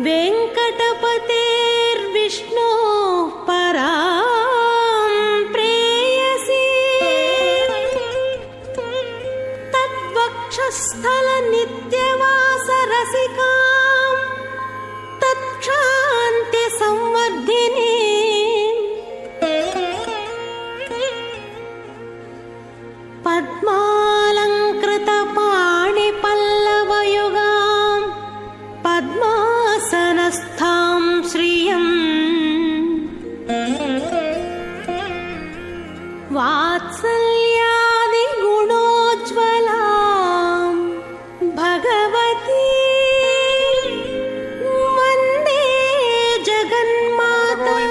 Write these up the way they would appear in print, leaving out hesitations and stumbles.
वेंकटपतेर्विष्णु परां प्रेयसी तद्वक्षस्थल नित्यवासरसिकां तत्क्षान्ति संवर्धिनी पद्मालंकृत पाणिपल्लवयुगां पद्मासनस्थां श्रियं वात्सल्यादि गुणोज्ज्वलां भगवती वन्दे जगन्मातरम्।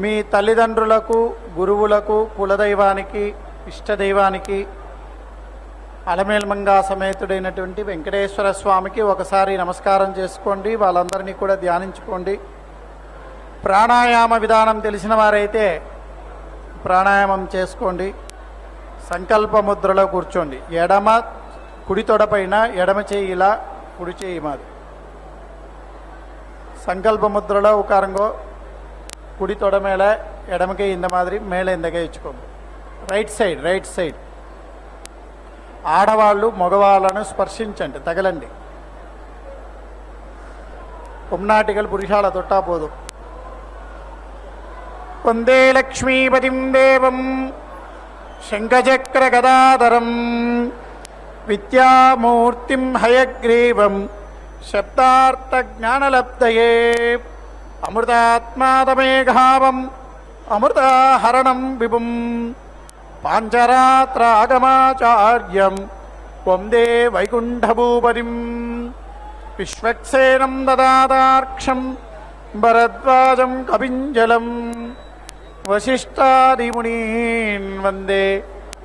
మీ తల్లిదండ్రులకు, గురువులకు, కులదైవానికి, ఇష్టదైవానికి, అలమేల్మంగా సమేతుడైనటువంటి వెంకటేశ్వర స్వామికి ఒకసారి నమస్కారం చేసుకోండి. వాళ్ళందరినీ కూడా ధ్యానించుకోండి. ప్రాణాయామ విధానం తెలిసిన వారైతే ప్రాణాయామం చేసుకోండి. సంకల్ప ముద్రలో కూర్చోండి. ఎడమ కుడి తొడపైన ఎడమ చేయి ఇలా, కుడి చేయి మాది. సంకల్ప ముద్రలో ఉకారంగో కుడి తొడ మేళ ఎడమకే ఇంద మాదిరి మేళ ఇందకే ఇచ్చుకోండి. రైట్ సైడ్ ఆడవాళ్ళు మగవాళ్ళను స్పర్శించండి, తగలండి. పొమ్నాటికలు పురుషాల తొట్టా పోదు. వందే లక్ష్మీపతిం దేవం శంఖచక్ర గదాధరం విద్యామూర్తిం హయగ్రీవం శబ్దార్థ జ్ఞానలబ్ధయే అమృతాత్మాదమేఘావం అమృతాహరణం విభుం పాంచరాత్రాగమాచార్యం వందే వైకుంఠభూపతిం విశ్వక్సేనం దదాతార్క్షం భరద్వాజం కపింజలం వశిష్టాదిమునీన్ వందే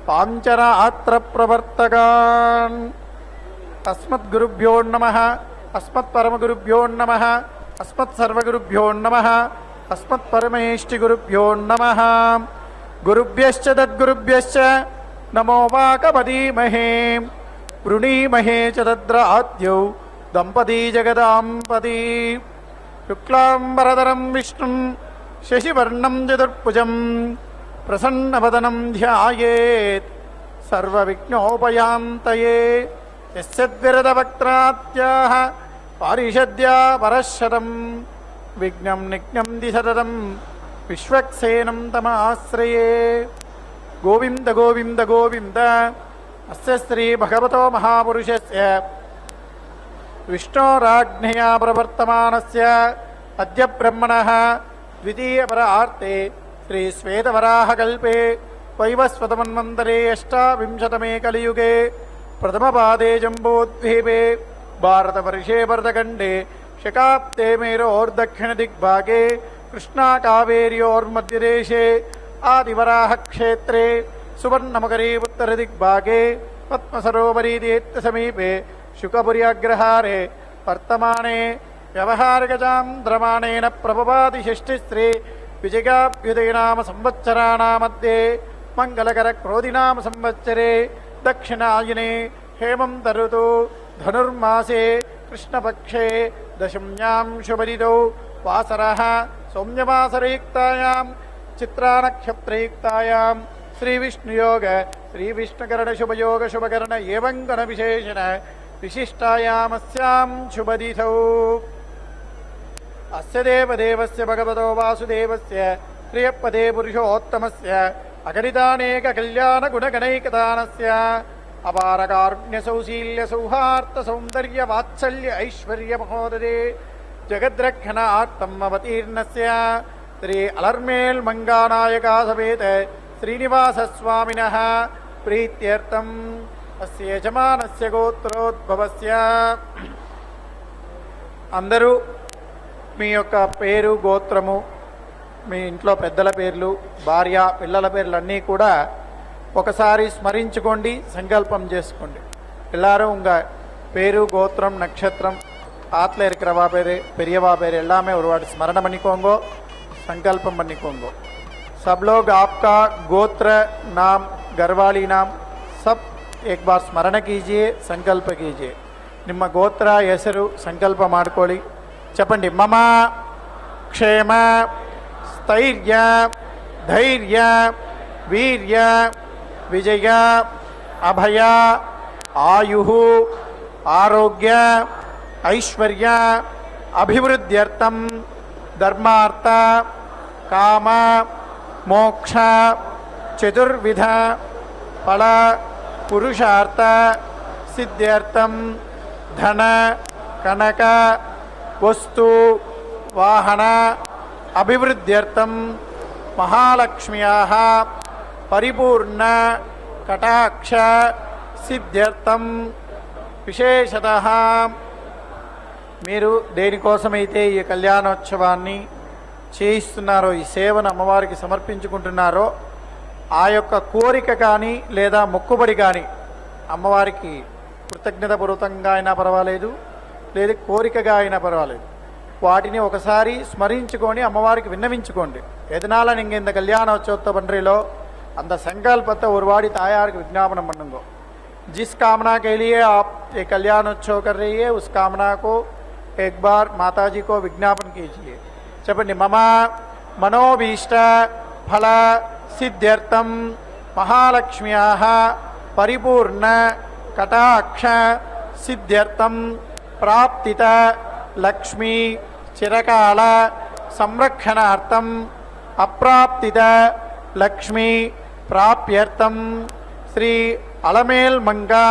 పాంచరాత్ర ప్రవర్తకాన్. అస్మద్గురుభ్యో నమః, అస్మత్పరమగురుభ్యో నమః, అస్మత్సర్వగురుభ్యో నమః, అస్మత్పరమేష్టిగురుభ్యో నమః. గురుభ్యశ్చ తద్గురుభ్యశ్చ నమో వాకపదీమహే వృణీమహే చ తద్రాద్యౌ దంపతీ జగదాంపతి. శుక్లాంబరధరం విష్ణుం శశివర్ణం చతుర్భుజం ప్రసన్నవదనం ధ్యాయేత్ సర్వవిఘ్నోపయాంతయే. యస్యద్విరదవక్త్రాత్యాః పారిషద్యా పరశతం విఘ్నం నిఘ్నం దిశతం విశ్వక్సేనం తమాశ్రయే. గోవింద గోవింద గోవింద. అస్య శ్రీ భగవతో మహాపురుషస్య విష్ణోరాజ్ఞయా ప్రవర్తమానస్య అద్య బ్రహ్మణః ద్వితీయపరార్తే శ్రీ శ్వేతవరాహకల్పే వైవస్వతమన్వంతరే అష్టావింశతమే కలియుగే ప్రథమపాదే జంబోద్వీపే భారతవర్షే భరతఖండే శకాబ్దే మేరోర్దక్షిణదిగ్భాగే కృష్ణాకావేర్యోర్మధ్యదేశే ఆదివరాహక్షేత్రే సువర్ణమకరీ ఉత్తరదిగ్భాగే పద్మసరోవరీ తీర్థసమీపే శుకపుర్యాగ్రహారే వర్తమానే వ్యవహారికచాంద్రమాణేన ప్రభవాది షష్ఠిశ్రీ విజయాభ్యుదయనామ సంవత్సరాణామధ్యే మంగళకర క్రోధినామ సంవత్సరే దక్షిణాయనే హేమంత ఋతు ధనుర్మాసే కృష్ణపక్షే దశమ్యాం శుభరితౌ వాసరః సౌమ్యవాసరయుక్తాయాం చిత్రానక్షత్రయుక్తాయాం శ్రీవిష్ణుయోగ శ్రీవిష్ణుకరణ శుభయోగ శుభకరణ ఏవం గణ విశేషణ విశిష్టాయామస్యాం శుభదిథౌ. అస్య దేవదేవస్య భగవతో వాసుదేవస్య ప్రియపదే పురుషోత్తమస్య అగణితానేక కళ్యాణ గుణగణైకదానస్య అపారకారుణ్య సౌశీల్య సౌహార్ద సౌందర్య వాత్సల్య ఐశ్వర్య మహోదరే జగద్రక్షణార్థం అవతీర్ణస్య శ్రీ అలర్మేల్ మంగానాయకా సమేత శ్రీనివాస స్వామినః ప్రీత్యర్థం అస్య యజమానస్య గోత్రోద్భవస్య. అందరూ మీ యొక్క పేరు, గోత్రము, మీ ఇంట్లో పెద్దల పేర్లు, భార్య, పిల్లల పేర్లన్నీ కూడా ఒకసారి స్మరించుకోండి, సంకల్పం చేసుకోండి. எல்லாரும் உங்கள் பேரு, கோத்திரம், நட்சத்திரம், ஆற்றுல இருக்கிறவா பேர், பெரியவா பேர் எல்லாமே ஒரு வாட்டி ஸ்மரணம் பண்ணிக்கோங்கோ, संकल्पम பண்ணிக்கோங்கோ. सब लोग आपका गोत्र नाम, घरवाली नाम सब एक बार स्मरण कीजिए, संकल्प कीजिए. ನಿಮ್ಮ ಗೋತ್ರ ಹೆಸರು ಸಂಕಲ್ಪ ಮಾಡ್ಕೊಳ್ಳಿ. చెప్పండి. ಮಮ ಕ್ಷೇಮ ಸ್ಥೈರ್ಯ ಧೈರ್ಯ ವೀರ್ಯ ವಿಜಯ ಅಭಯ ಆಯು ಆರೋಗ್ಯ ಐಶ್ವರ್ಯ ಅಭಿವೃದ್ಧ್ಯರ್ಥಂ ಧರ್ಮಾರ್ಥ ಕಾಮ ಮೋಕ್ಷ ಚತುರ್ವಿಧ ಫಲ ಪುರುಷಾರ್ಥ ಸಿದ್ಧ್ಯರ್ಥಂ ಧನ ಕನಕ ವಸ್ತು ವಾಹನ ಅಭಿವೃದ್ಧ್ಯರ್ಥಂ ಮಹಾಲಕ್ಷ್ಮ್ಯಾಃ ಪರಿಪೂರ್ಣ ಕಟಾಕ್ಷ సిద్ధ్యర్థం విశేషతః మీరు దేనికోసమైతే ఈ కళ్యాణోత్సవాన్ని చేయిస్తున్నారో, ఈ సేవను అమ్మవారికి సమర్పించుకుంటున్నారో, ఆ యొక్క కోరిక కానీ లేదా మొక్కుబడి కానీ అమ్మవారికి కృతజ్ఞతాపూర్వకంగా అయినా పర్వాలేదు, లేదా కోరికగా అయినా పర్వాలేదు, వాటిని ఒకసారి స్మరించుకొని అమ్మవారికి విన్నవించుకోండి. எதனால நீங்கள் இந்த கல்யாணோற்சவத்தை பண்ணுறீங்களோ அந்த சங்கல்பத்தை ஒரு வாடி தாயாருக்கு விஜாபனம் பண்ணுங்க. जिस कामना के लिए आप ये कल्याणोत्सव कर रही है उस कामना को एक बार माताजी को विज्ञापन कीजिए. చెప్పండి. मम मनोभीष्ट फल सिद्ध्यर्थम महालक्ष्म्याः परिपूर्ण कटाक्ष सिद्ध्यर्थम प्राप्तित लक्ष्मी चिरकाल संरक्षणार्थम अप्राप्तित लक्ष्मी प्राप्यर्थम श्री अलमेल मंगा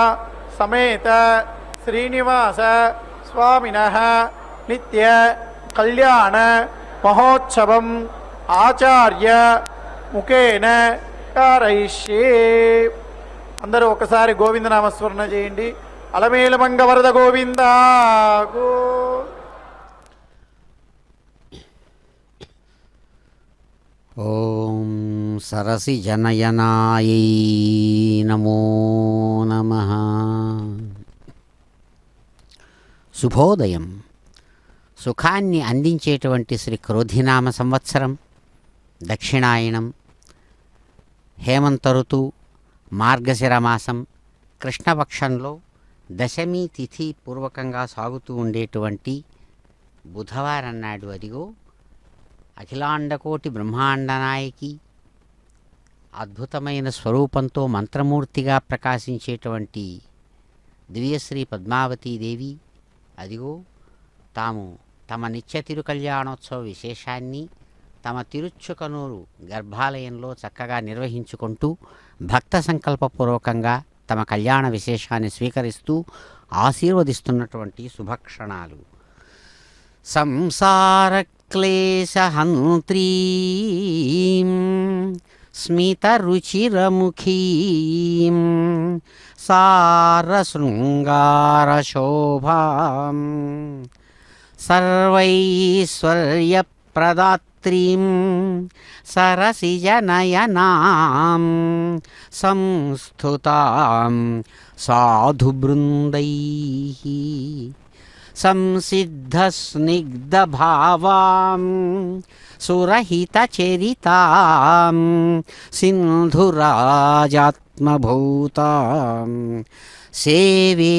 समेत श्रीनिवास स्वामिनः नित्य कल्याण महोत्सवम आचार्य मुखेन कारयिष्ये. अंदरू ఒకసారి గోవిందనామస్మరణ చేయండి. అలమేలు మంగ వరద గోవింద గో. ఓం సరసి జనయనాయై నమో నమః. శుభోదయం. సుఖాన్ని అందించేటువంటి శ్రీ క్రోధినామ సంవత్సరం, దక్షిణాయనం, హేమంత ఋతు, మార్గశిర మాసం, కృష్ణపక్షంలో దశమి తిథి పూర్వకంగా సాగుతూ ఉండేటువంటి బుధవారం నాడు అదిగో అఖిలాండకోటి బ్రహ్మాండ నాయకి అద్భుతమైన స్వరూపంతో మంత్రమూర్తిగా ప్రకాశించేటువంటి దివ్యశ్రీ పద్మావతీదేవి అదిగో తాము తమ నిత్య తిరుకళ్యాణోత్సవ విశేషాన్ని తమ తిరుచుకనూరు గర్భాలయంలో చక్కగా నిర్వహించుకుంటూ భక్త సంకల్పపూర్వకంగా తమ కళ్యాణ విశేషాన్ని స్వీకరిస్తూ ఆశీర్వదిస్తున్నటువంటి శుభక్షణాలు. సంసార క్లేశహంత్రీం స్మితరుచిరముఖీం సారశృంగారశోభాం సర్వైశ్వర్యప్రదాత్రీం సరసిజనయనాం సంస్థుతాం సాధుబృందైః సంసిద్ధస్నిగ్ధభావాం సురహితచరితాం సింధురాజాత్మభూతాం సేవే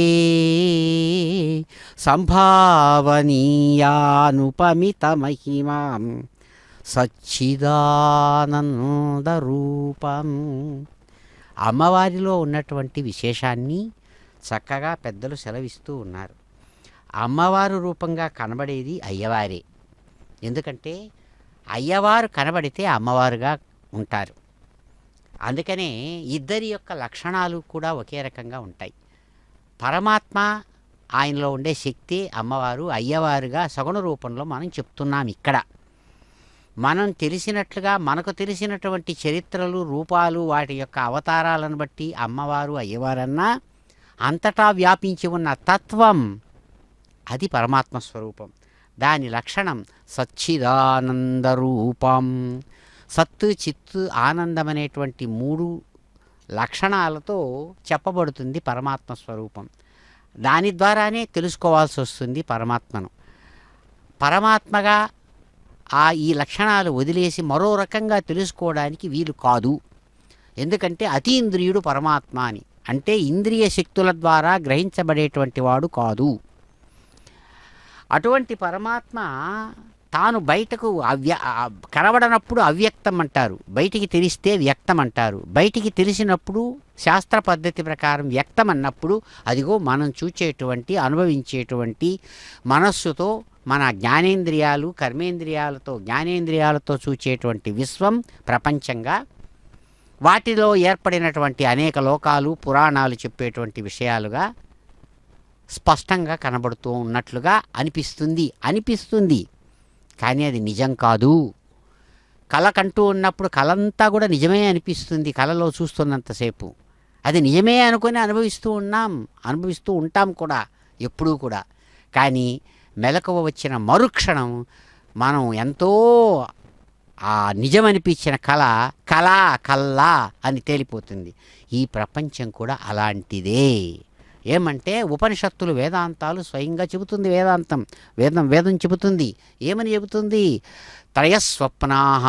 సంభావనీయానుపమితమహిమాం సచ్చిదానందరూపం. అమ్మవారిలో ఉన్నటువంటి విశేషాన్ని చక్కగా పెద్దలు సెలవిస్తూ ఉన్నారు. అమ్మవారు రూపంగా కనబడేది అయ్యవారే. ఎందుకంటే అయ్యవారు కనబడితే అమ్మవారుగా ఉంటారు. అందుకనే ఇద్దరి యొక్క లక్షణాలు కూడా ఒకే రకంగా ఉంటాయి. పరమాత్మ ఆయనలో ఉండే శక్తి అమ్మవారు అయ్యవారుగా సగుణ రూపంలో మనం చెప్తున్నాం. ఇక్కడ మనం తెలిసినట్లుగా మనకు తెలిసినటువంటి చరిత్రలు, రూపాలు, వాటి యొక్క అవతారాలను బట్టి అమ్మవారు అయ్యవారన్నా అంతటా వ్యాపించి ఉన్న తత్వం అది పరమాత్మ స్వరూపం. దాని లక్షణం సచ్చిదానందరూపం. సత్తు, చిత్తు, ఆనందం అనేటువంటి మూడు లక్షణాలతో చెప్పబడుతుంది పరమాత్మ స్వరూపం. దాని ద్వారానే తెలుసుకోవాల్సి వస్తుంది పరమాత్మను. పరమాత్మగా ఈ లక్షణాలు వదిలేసి మరో రకంగా తెలుసుకోవడానికి వీలు కాదు. ఎందుకంటే అతీంద్రియుడు పరమాత్మ అని. అంటే ఇంద్రియ శక్తుల ద్వారా గ్రహించబడేటువంటి వాడు కాదు. అటువంటి పరమాత్మ తాను బయటకు కనబడనప్పుడు అవ్యక్తం అంటారు, బయటికి తెలిస్తే వ్యక్తం అంటారు. బయటికి తెలిసినప్పుడు శాస్త్ర పద్ధతి ప్రకారం వ్యక్తం అన్నప్పుడు అదిగో మనం చూచేటువంటి అనుభవించేటువంటి మనస్సుతో మన జ్ఞానేంద్రియాలు కర్మేంద్రియాలతో జ్ఞానేంద్రియాలతో చూచేటువంటి విశ్వం ప్రపంచంగా వాటిలో ఏర్పడినటువంటి అనేక లోకాలు పురాణాలు చెప్పేటువంటి విషయాలుగా స్పష్టంగా కనబడుతూ ఉన్నట్లుగా అనిపిస్తుంది కానీ అది నిజం కాదు. కళ కంటూ ఉన్నప్పుడు కళంతా కూడా నిజమే అనిపిస్తుంది. కళలో చూస్తున్నంతసేపు అది నిజమే అనుకొని అనుభవిస్తూ ఉంటాం కూడా ఎప్పుడూ కూడా. కానీ మెలకువ వచ్చిన మరుక్షణం మనం ఎంతో ఆ నిజమనిపించిన కల్లా అని తేలిపోతుంది. ఈ ప్రపంచం కూడా అలాంటిదే. ఏమంటే ఉపనిషత్తులు వేదాంతాలు స్వయంగా చెబుతుంది. వేదం చెబుతుంది. ఏమని చెబుతుంది? త్రయస్వప్నాహ,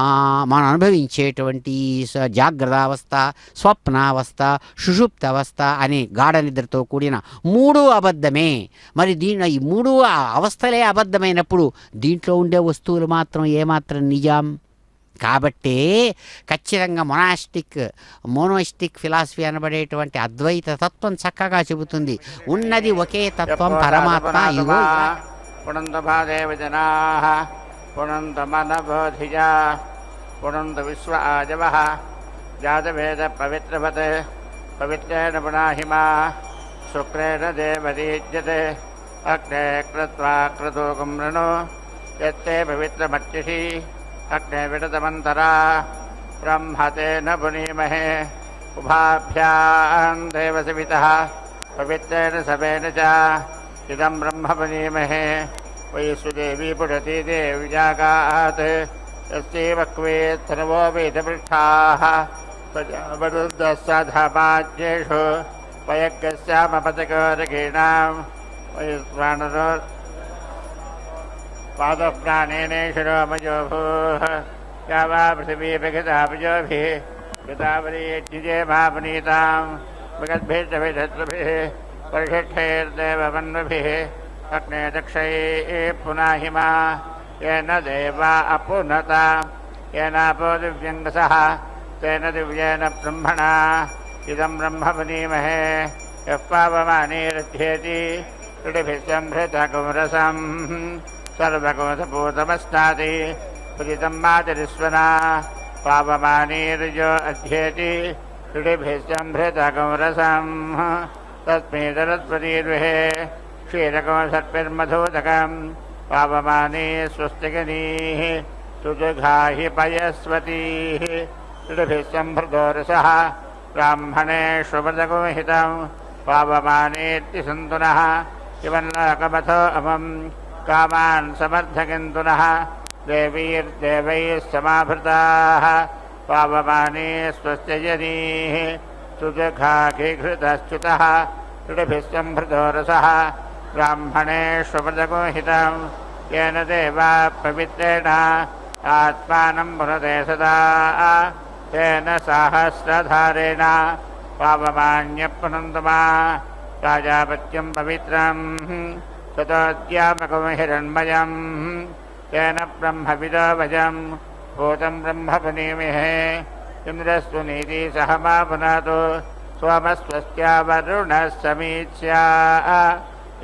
మనం అనుభవించేటువంటి జాగ్రత్తావస్థ, స్వప్నావస్థ, సుషుప్తావస్థ అనే గాఢ నిద్రతో కూడిన 3 అబద్ధమే. మరి ఈ 3 అవస్థలే అబద్ధమైనప్పుడు దీంట్లో ఉండే వస్తువులు మాత్రం ఏమాత్రం నిజం? కాబట్టే ఖచ్చితంగా మోనోయిస్టిక్ ఫిలాసఫీ అనబడేటువంటి అద్వైత తత్వం చక్కగా చెబుతుంది. ఉన్నది ఒకే తత్వం పరమాత్మ. ఇగో పుణంతభాదేవ జనాః పుణంతమనబోధిజా పుణంత విశ్వ ఆజవః జాతవేద పవిత్రవత్ పవిత్రేణ పునాహిమా శుక్రేణ దేవదీజ్యతే అగ్నే క్రత్వా క్రతూకం రణో యత్తే పవిత్రమర్చిషి అగ్నే విడతమంతరా బ్రహ్మతేన పునీమహే ఉభాభ్యాం దేవసవితః పవిత్రేణ సవేన చ ఇదం బ్రహ్మ పునీమహే వయస్సుదేవీ పుడతి దేవ్యాగాత్ యస్యైవక్వేత్తనవో వేదపృష్ఠాః ప్రజాపతిర్దస్సధమాజ్యేషు వయగ్గస్యామపతకోరగీణాం వయస్వానరో पादप्राणेनेशरोमजो भूः या वा पृथिवीभिगतापजोभिः गतावरीयज्ञिजे महापुनीतां विगद्भिर्जभिषत्रुभिः परिषिष्ठैर्देवमन्वभिः अग्ने दक्षैः पुनाहिमा येन देवा अपुनता येनापो दिव्यङ्गसः तेन दिव्येन ब्रह्मणा इदं ब्रह्म पुनीमहे यः पावमानीरध्येति त्रिभिः सम्भृतकुमरसम् सर्वकोशभूतमस्नाति पुरितं मातरिस्वना पावमानीर्यो अध्येति त्रिभिः सम्भृतकुमरसम् तस्मै सरस्वतीर्विहे क्षीरकोशर्पिर्मधूदकं पावमानी स्वस्तिगनीः सुजघाहि पयस्वतीः त्रिभिः सम्भृतो रसः ब्राह्मणेष्वमृतगुहितं पावमानेत्य सन्तुनः इवल्लोकमथो अमम् कामान् समर्थयन्तुनः देवीर्देवैः समाभृताः पावमाने स्वस्य जनीः सुजघाघीघृतश्च्युतः त्रिभिः सम्भृतो रसः ब्राह्मणेष्वमृतगुहितं येन देवा पवित्रेण आत्मानं पुनते सदा तेन सहस्रधारेण पावमान्यपुनन्दमा राजापत्यं पवित्रम् ततोऽद्यामकं हिरण्मयं तेन ब्रह्मविदो वजं भूतं ब्रह्म पुनीमहे इन्द्रस्तु नीति सह मा पुनातु सोमस्वस्त्या वरुणः समीच्या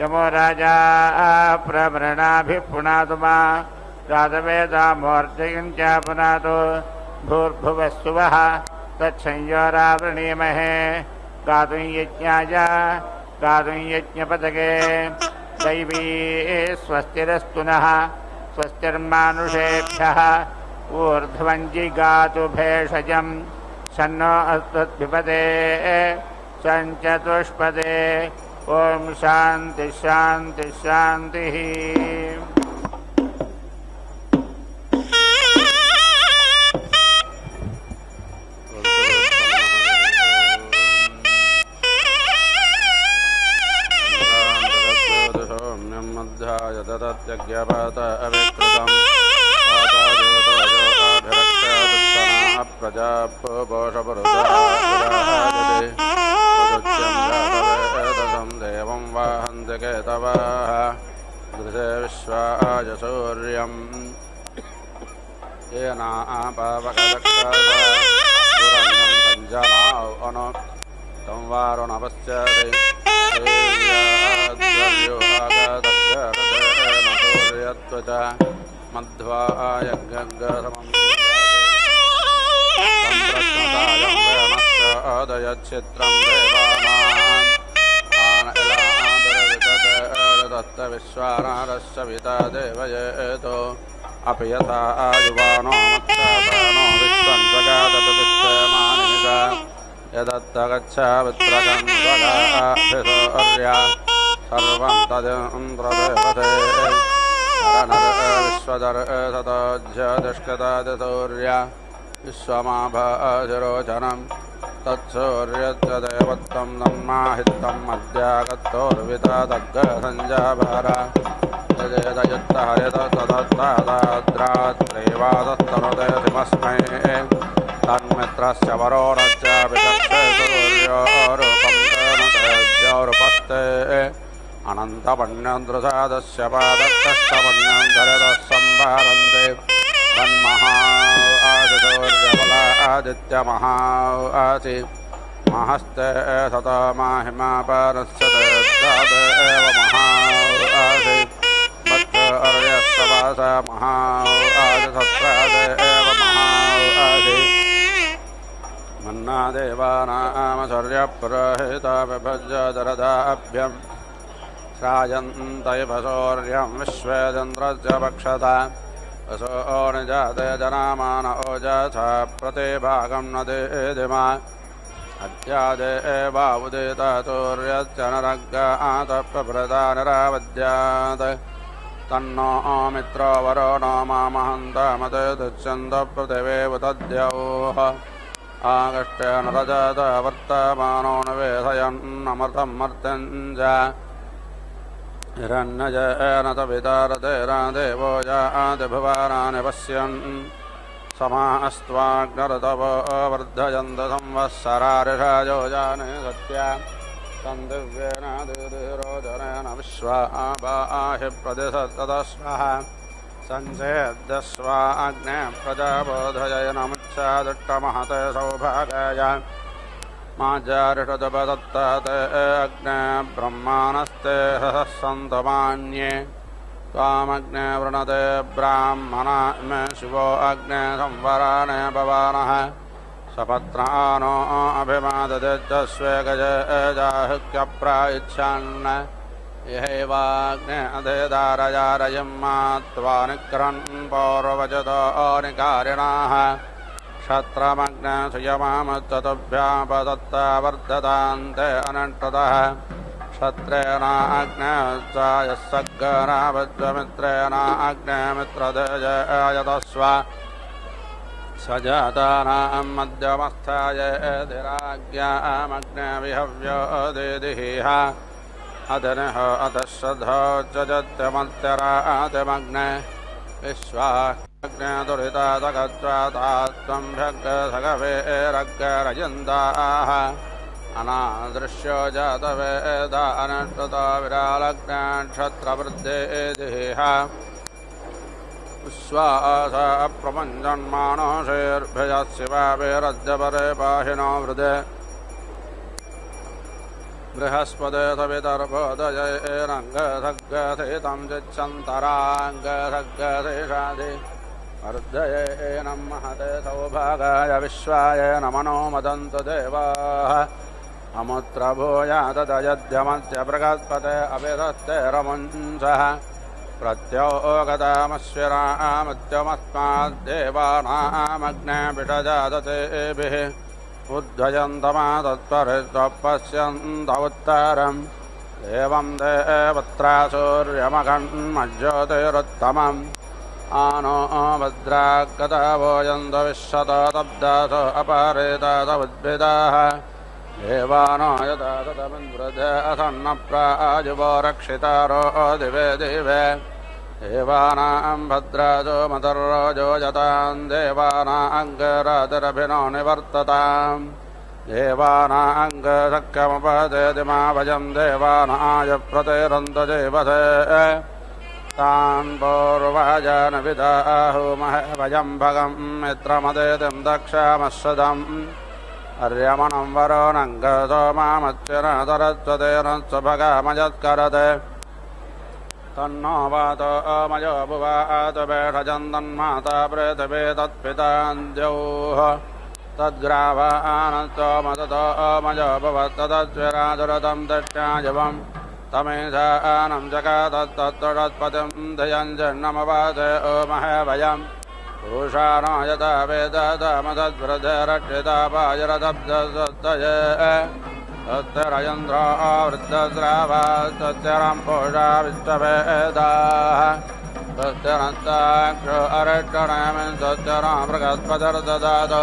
यमो राजा प्रवृणाभिः पुनातु मा रातवेदामोर्जयं च पुनातु भूर्भुवस्सुवः तत्संयोरावृणीमहे गातुं यज्ञाय गातुं यज्ञपदके दैवी स्वस्तिरस्तु नः स्वस्तिर्मानुषेभ्यः ऊर्ध्वं जिगातु भेषजं शन्नो अस्त्वद्विपदे सञ्चतुष्पदे ॐ शान्तिः शान्तिः शान्तिः तदत्यज्ञपात अविकृतं प्रजापोषपरुदाजते ऋतवः दृशे विश्वाय सूर्यं येनापावकदक्षरङ्गं तञ्जनाव अनु तं वारुणपश्यति सूर्यत्वच मध्वाय गङ्गसमं दयच्छित्रं देवानां विश्वानारस्य पिता देवयेतो अपि यथा युवानो मत्सानो विश्वं जगादपित्तमानिका यदत्तगच्छावित्रकं स्वगाभिसौर्या सर्वं तदिन्द्रदेवते विश्वदर्शतोज्यतिष्ठतादिसौर्या विश्वमाभाशिरोचनं तत्सूर्यस्य देवत्वं तन्माहितं मध्यागतोर्विता दग्धसञ्जाभार यदेतयुक्तहरिततद्रात्रैवादस्तनुदेशिमस्मै तन्मित्रस्य वरोणस्य विचक्षे सूर्योरूपं तेनतेज्योरुपस्ते अनन्तपण्यन्दृसादस्य पादक्षस्तपण्यं धरतः सम्भारन्ते तन्महा आसि सूर्यबला आदित्यमहा आसि महस्ते सतो माहिमापारस्य तेजात एव महा आसि अर्यस्तवास महा आदि सत्राद एव महा आदि मन्नादेवानामसूर्यपुरोहिता विभज्यदरदाभ्यं श्रायन्त इव सूर्यं विश्वेदिन्द्रस्य पक्षता वसो निजाते जनामान ओजसा प्रतिभागं न देदिमा अद्यादे एवावुदिता सूर्यस्य नरग्गातप्रभृता निरावद्यात् तन्नो मित्रो वरुणो मामहन्तमते दुच्छन्दपृथिवेव तद्यौः आगस्त्येन रजत वर्तमानो निवेशयन्नमृतं मर्त्यञ्च हिरण्यजेन तवितारतेरा देवो याति भुवनानि पश्यन् समास्त्वाग्नऋतवो वर्धयन्त संवत्सरारिषायो जाने सत्या दिव्येन दिरोचनेन विश्वाबाहि प्रतिशतदस्वः सञ्चेद्यस्वा अग्ने प्रजाबोधयनमुच्छादिष्टमहते सौभागाय माजारिषदपदत्ताते अग्ने ब्रह्माणस्ते हसन्तमान्ये त्वामग्ने वृणते ब्राह्मणा मे शिवो अग्ने संवराणे भवानः सपत्रानो अभिमाददित्यस्वे गजाहुक्यप्रायच्छन् यहैवाग्ने अधेदारयारयं मात्वा निक्रन् पौर्वजतो निकारिणाः क्षत्रमग्ने सुयमामुच्चतुभ्यापदत्ता वर्धतान्ते अनष्टतः क्षत्रेण अग्ने यः सग्गरावज्वमित्रेण अग्ने मित्रदेजयतस्व सजातानां मध्यमस्थाय धीराज्ञामग्ने विहव्यो देदिः अधनः अधश्रद्धो जजत्यमत्यरातिमग्ने विश्वाग्ने दुरितादगज्वातात्वं भग्गसगवेरग्गरयन्ताः अनादृश्यो जातवेदा अनष्टतो विरालग्ने क्षत्रवृद्धेदिः विश्वास प्रपञ्चन्मानोषैर्भयः शिवाभिरद्यपरे पाहिनो वृदे बृहस्पते सवितर्भोदयेरङ्गसग्गथितं चिच्छन्तराङ्गसग्गशेषादि अर्धयेनं महते सौभागाय विश्वाय नमनो मदन्तु देवाः अमुत्र भूयातदयद्यमस्य बृहस्पते अभिधत्ते रमुञ्चः प्रत्योगतामश्विरामत्यमस्माद्देवानामग्ने पिषजाततेभिः उद्धयन्तमादत्परित्वपश्यन्त उत्तरम् एवं देवत्रा सूर्यमघन्मज्योतिरुत्तमम् आनो भद्रागता भोजन्त विश्वतो तब्दासो अपरेतास उद्भिदाः देवानो यदा तदमिन्द्रदे असन्नप्राजुवो रक्षितारो दिवे दिवे देवानां भद्राजो मतर्रोजो यतां देवानां अङ्गरातिरभिनो निवर्तताम् देवानाङ्गशक्यमुपदेति मा भजं देवानाय प्रतिरन्तजेवसे तान् पूर्वजनविदाहुमहे भजं भगं मित्रमदेतिं दक्षमश्रदम् अर्यमणं वरोऽनङ्गसो मामच्चिन सरस्वतेन स्वभगामयत्करते तन्नो वातो अमयो भुवात भेषजन्तन्माता पृथिवी तत्पितान्द्यौः तद्ग्रावानस्तोमसतो अमयो भवत्तदस्विराजुरतं दष्ट्याजवं तमेशानं जगातत्तत्तुषत्पतिं धियञ्जन्नमवासे ओमहे भयम् भूषाणो यथा वेदमसद्वृधरक्षितापायरदब्धस्तये तस्तिरयन्द्रो वृद्धस्रावास्तस्तिरं पूषा विश्ववेदाः तस्तिरस्ताक्षो अरिष्टनेमिं तस्तिरो मृगस्पतिर्ददातु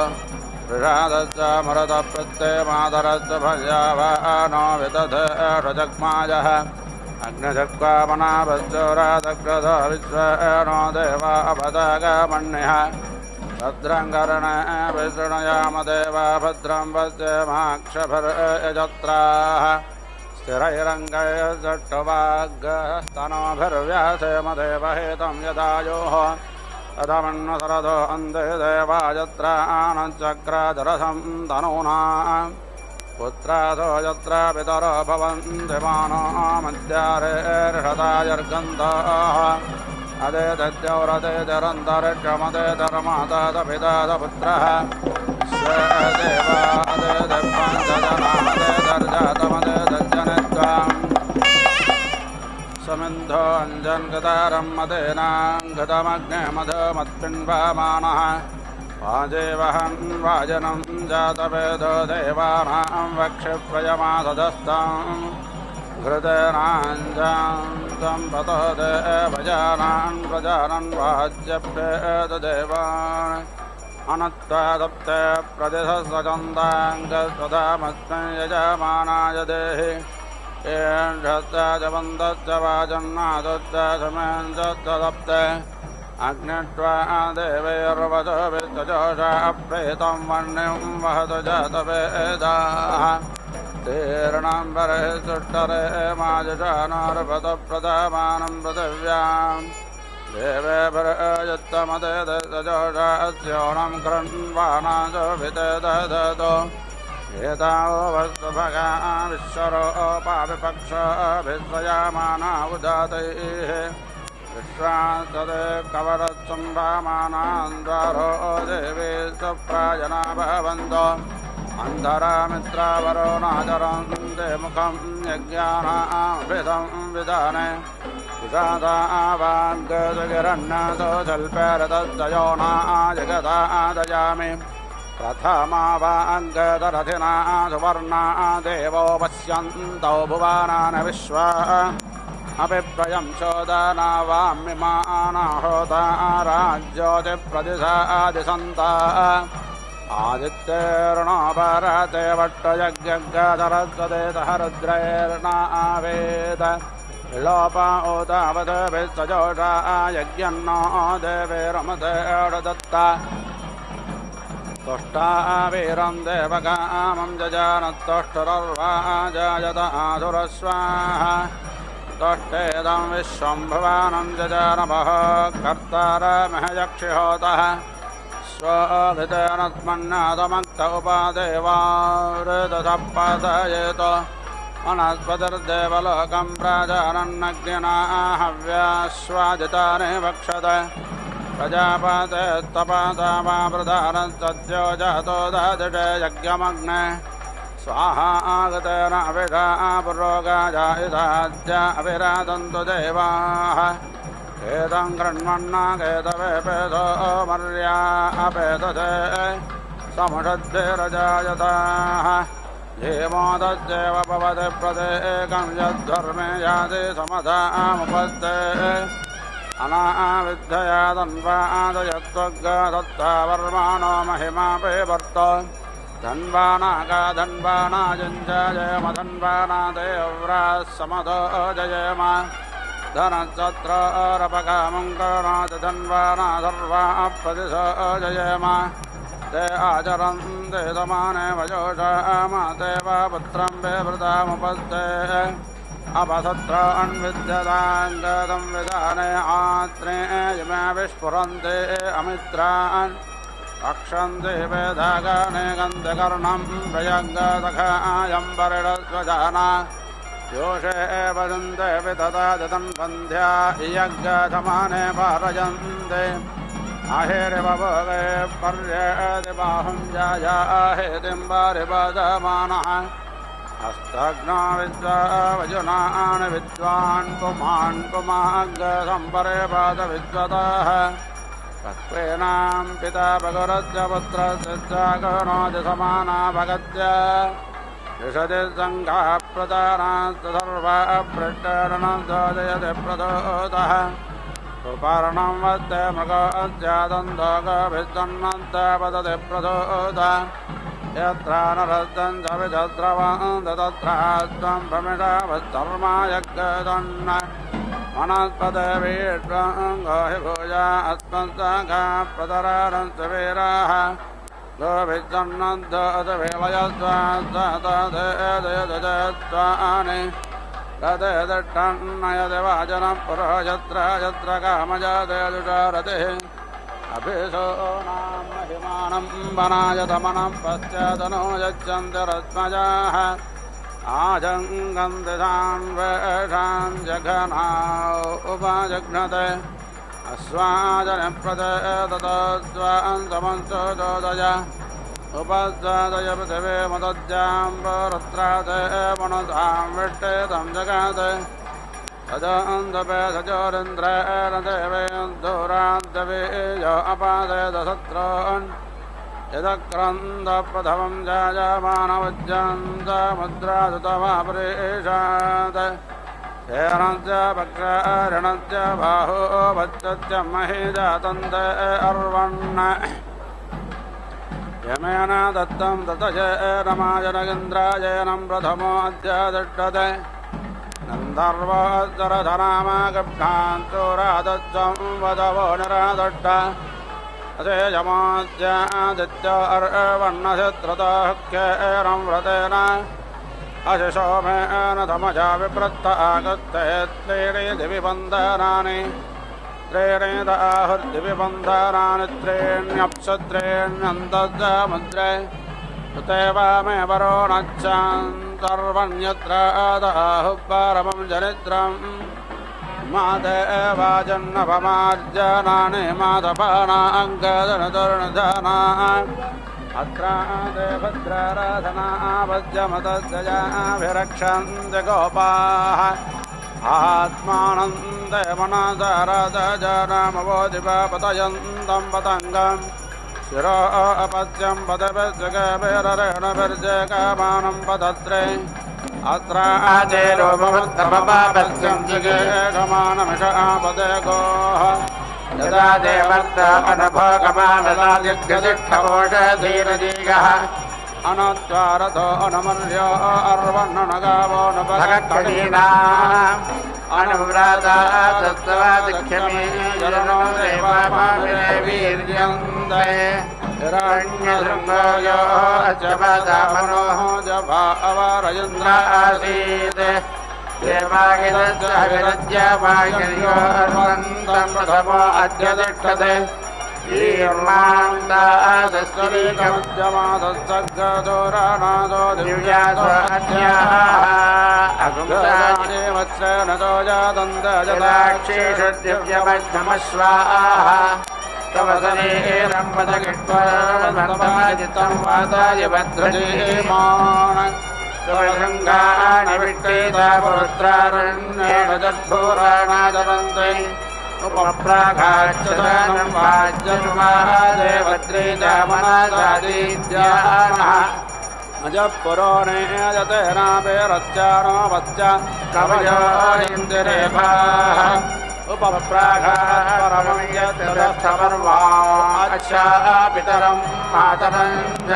वृषादश्च मरुतप्रत्ययमादरश्च भयावानो विदधे षजग्मायः अग्निजग्वामनाभश्चोरादग्रधो विश्वेनो देवा अभदागमण्यः भद्रं कर्णे विशृणुयाम देवा भद्रं पश्येमाक्षभिर्यजत्राः स्थिरैरङ्गैर्जट्टवाग्स्तनोभिर्व्यासेम देवहेतं यदायोः तदमन्वसरथो अन्धे देवा यत्रानश्चक्राजरसं तनूनाम् पुत्रासो यत्र पितरो भवन्ति मानो मध्यारेर्षदायर्गन्धाः अदेतद्यौरदेतरन्तरिक्षमदेतरमातादपितादपुत्रः स्वदेवादेतपञ्चजनादेतर्जातमदेतज्जनित्वाम् समिन्धो अञ्जन्गतारं मदेनाङ्गतमग्ने मधुमत्पिण्वामानः वाजेवहन् वाजनं जातवेदो देवानां वक्षप्रयमाददस्तं घृतेनाञ्जान्तं ततो देवजानान् प्रजानन् वाज्यभ्येतदेवान् अनत्वादप्ते प्रदिशस्वचन्दाङ्गस्वधामस्मै यजमानाय देहि येषश्च वाजन्नादश्च समेन्दस्तदप्ते अग्निष्ट्वा देवैर्वचो विश्वजोषा प्रेतं वह्निं वहतु जातवेदाः तीर्णं वरे सुष्ठरे माजुषानोर्वतप्रदमानं पृथिव्यां देवेभिर्यत्तमदेतजोषा स्योणं कृण्वानाजोभिते ददतो एतावो वस्तुभगा विश्वरोपाविपक्षभिस्वयामाना उदातैः विश्वासदे कवरत्सम्भामानान्द्वारो देवी सुप्राजना भवन्तो अन्धरामित्रावरो नाचरन्ते मुखं यज्ञानाभिधं विधाने विषादावाग्गिरण्यसो जल्पेरतस्तयो नाजगदादयामि प्रथमावाग्गदरथिना सुवर्णा देवो पश्यन्तौ भुवानान् विश्वा अभिप्रयं चोदना वाम्यमानाहोता राज्योतिप्रदिशादिसन्ता आदित्येर्णो भरते वट्टयज्ञगधरस्वदेतः रुद्रैर्नावेद लोप उदावधभिस्सजोषा यज्ञन्नो देवेरमतेर्दत्ता तुष्टावीरं देवकामं जजानत्तुष्टुरर्वाजायत आधुरस्वाहा तुष्टेदं विश्वं भुवानं जजानवः कर्तारमह यक्षिहोतः स्वभितेन स्मन्नादमक्त उपादेवावृतसप्पदयेत वनस्पतिर्देवलोकं प्रजानन्नग्निना हव्यास्वादितानि वक्षत प्रजापतेस्तपतावावृधानस्तद्यो जातो दधिषे यज्ञमग्ने स्वाहा आगतेन अभिषा पुरोगाजायुधाद्य अभिरादन्तु देवाः एतं कृण्वन्नाकेतवेपेतो मर्या अपेतसे समुषद्भिरजायताः धीमोदस्येव भवति प्रत्येकं यद्धर्मे याति समधामुपस्ते अनाविद्धया धन्वादयत्वग्गदत्तावर्माणो महिमापेवर्त धन्वानागा धन्वाना जुञ्जयेमधन्वाना देव्राः समतो जयेम धनश्चत्ररपकामं करुणाति धन्वाना सर्वा प्रतिशो जयेम ते आचरन्ते समाने वजोषामदेव पुत्रं विवृतामुपस्ते अपसत्रान्विद्यताङ्गतं विधाने आत्रेयमे विस्फुरन्ते अमित्रान् रक्षन्ते वेदागाने गन्धकर्णं प्रयङ्गदखायं परिणस्वजाना योषे वदन्ते वितता जतन्वन्ध्या यज्ञधमाने पारयन्ते अहेरिवभोगे पर्येति बाहुं जायाहेतिम्बरिपदमानः हस्तघ्नो विद्वा वजुनान् विद्वान् पुमान् पुमाङ्गसम्परिपाद विद्वतः तत्त्वेनां पिता भगवरस्य पुत्रस्य गणोति समाना भगत्य विशति सङ्घाः प्रदानात् सर्वा पृष्ठरणोदयति प्रदोतः सुपर्णं वद्य मृगस्यादन्तोगभिसन्नन्त वदति प्रदोत यत्र नरदं च विचद्रवन्त तत्रास्त्वं प्रमिषावद्धर्मा यज्ञदन्न वनस्पते वीष्वङ्गो हि भूया अस्मत्सखा प्रतरारन्त वीराः गोविन्दन्नद्धवेलयस्वानि तदे दट्टन्नयति वाचनं पुरो यत्र यत्र कामजादयदुषारतिः अभिसो नाम महिमानं वनायतमनं पश्चादनो यच्छन्ति रश्मजाः आजङ्गन्ति सान्वेषां जघना उपजघ्नते अस्वाजनप्रदे ततस्वान्तमंसोदय उपस्वादय पृथिवे मदज्जाम्बरत्राते मनसां विष्टेतं जगाते तदन्तपे सचोरिन्द्रेण देवेन्दुराद्दवेय अपादयदशत्रोन् यदक्रन्दप्रथमं जायमानवज्जन्तमुद्रादुतमापरेषात् हेरणश्च भक्षारणश्च बाहो वच्च महि जातन्त अर्वण्ण यमेन दत्तं ततशेनमाजनगिन्द्रायनं प्रथमोऽध्यादिष्टते नन्दर्वोत्तरधनामागभ्रान्तोरादत्सं वदवो निरादट्ट अशेषमाद्यादित्य अर्वर्णशत्रतः व्रतेन अशिशोमेन तमजा विप्रत्त आगत्ते त्रीणि दिविबन्धनानि त्रीणि दाहुर्दिविबन्धनानि त्रीण्यप्सत्रीण्यन्तमुद्रे उतेव मे वरोणच्छान्तर्वण्यत्र दाहुः परमं जनित्रम् मादेवाजन्नपमार्जनानि मातपानाङ्गदनुतरुणधना अत्र देवद्राराधनावज्यमतस्याभिरक्षन्ति गोपाः आत्मानन्दे मनसरदजनमवोदिपतयन्तं पतङ्गं शिरो अपत्यं पदभिर्जगभिरणभिर्जगमानं पदत्रे अत्र आदेरोपवत्तमपापत्यं जगेषमानमिषापदे गोः यदा देवर्त अनभोगमानलादिग्गदिष्ठवोषधीरजीगः अनत्वारतो अनमर्यो अर्वन्नगावो न भगत्कटीना अनुव्राता तत्त्वादिख्यमे जनो देवामाविरे वीर्यन्ते हिरण्यशृङ्गयो अजपदामनोः जभा अवारयन्द्र आसीत् देवागिरस्य हविरज्यमागिर्यो अर्वन्तं प्रथमो अद्य तिष्ठते ीर्मान्दासस्वरीकमुद्यमादस्सर्गदोरानादो दिव्यासो अग्निवत्सेनतो जातन्दजलाक्षेषु दिव्यमध्यमश्वाः तव शरीरं पदगिट्वरमर्माजितं वाताय भद्रजेमान् तव शृङ्गानि विट्टेता पुत्रारण्येण जद्भूराणादरन्ते उपप्राघाच्यदानं वाज्यनुमादेवद्रे जामनादादीद्यानः अजपुरोणे यतेनापेरच्चानो वच्च कवयो इन्दिरेभाः उपप्राघात् परमं यत्तस्थपर्वाच्छा पितरं मातरं च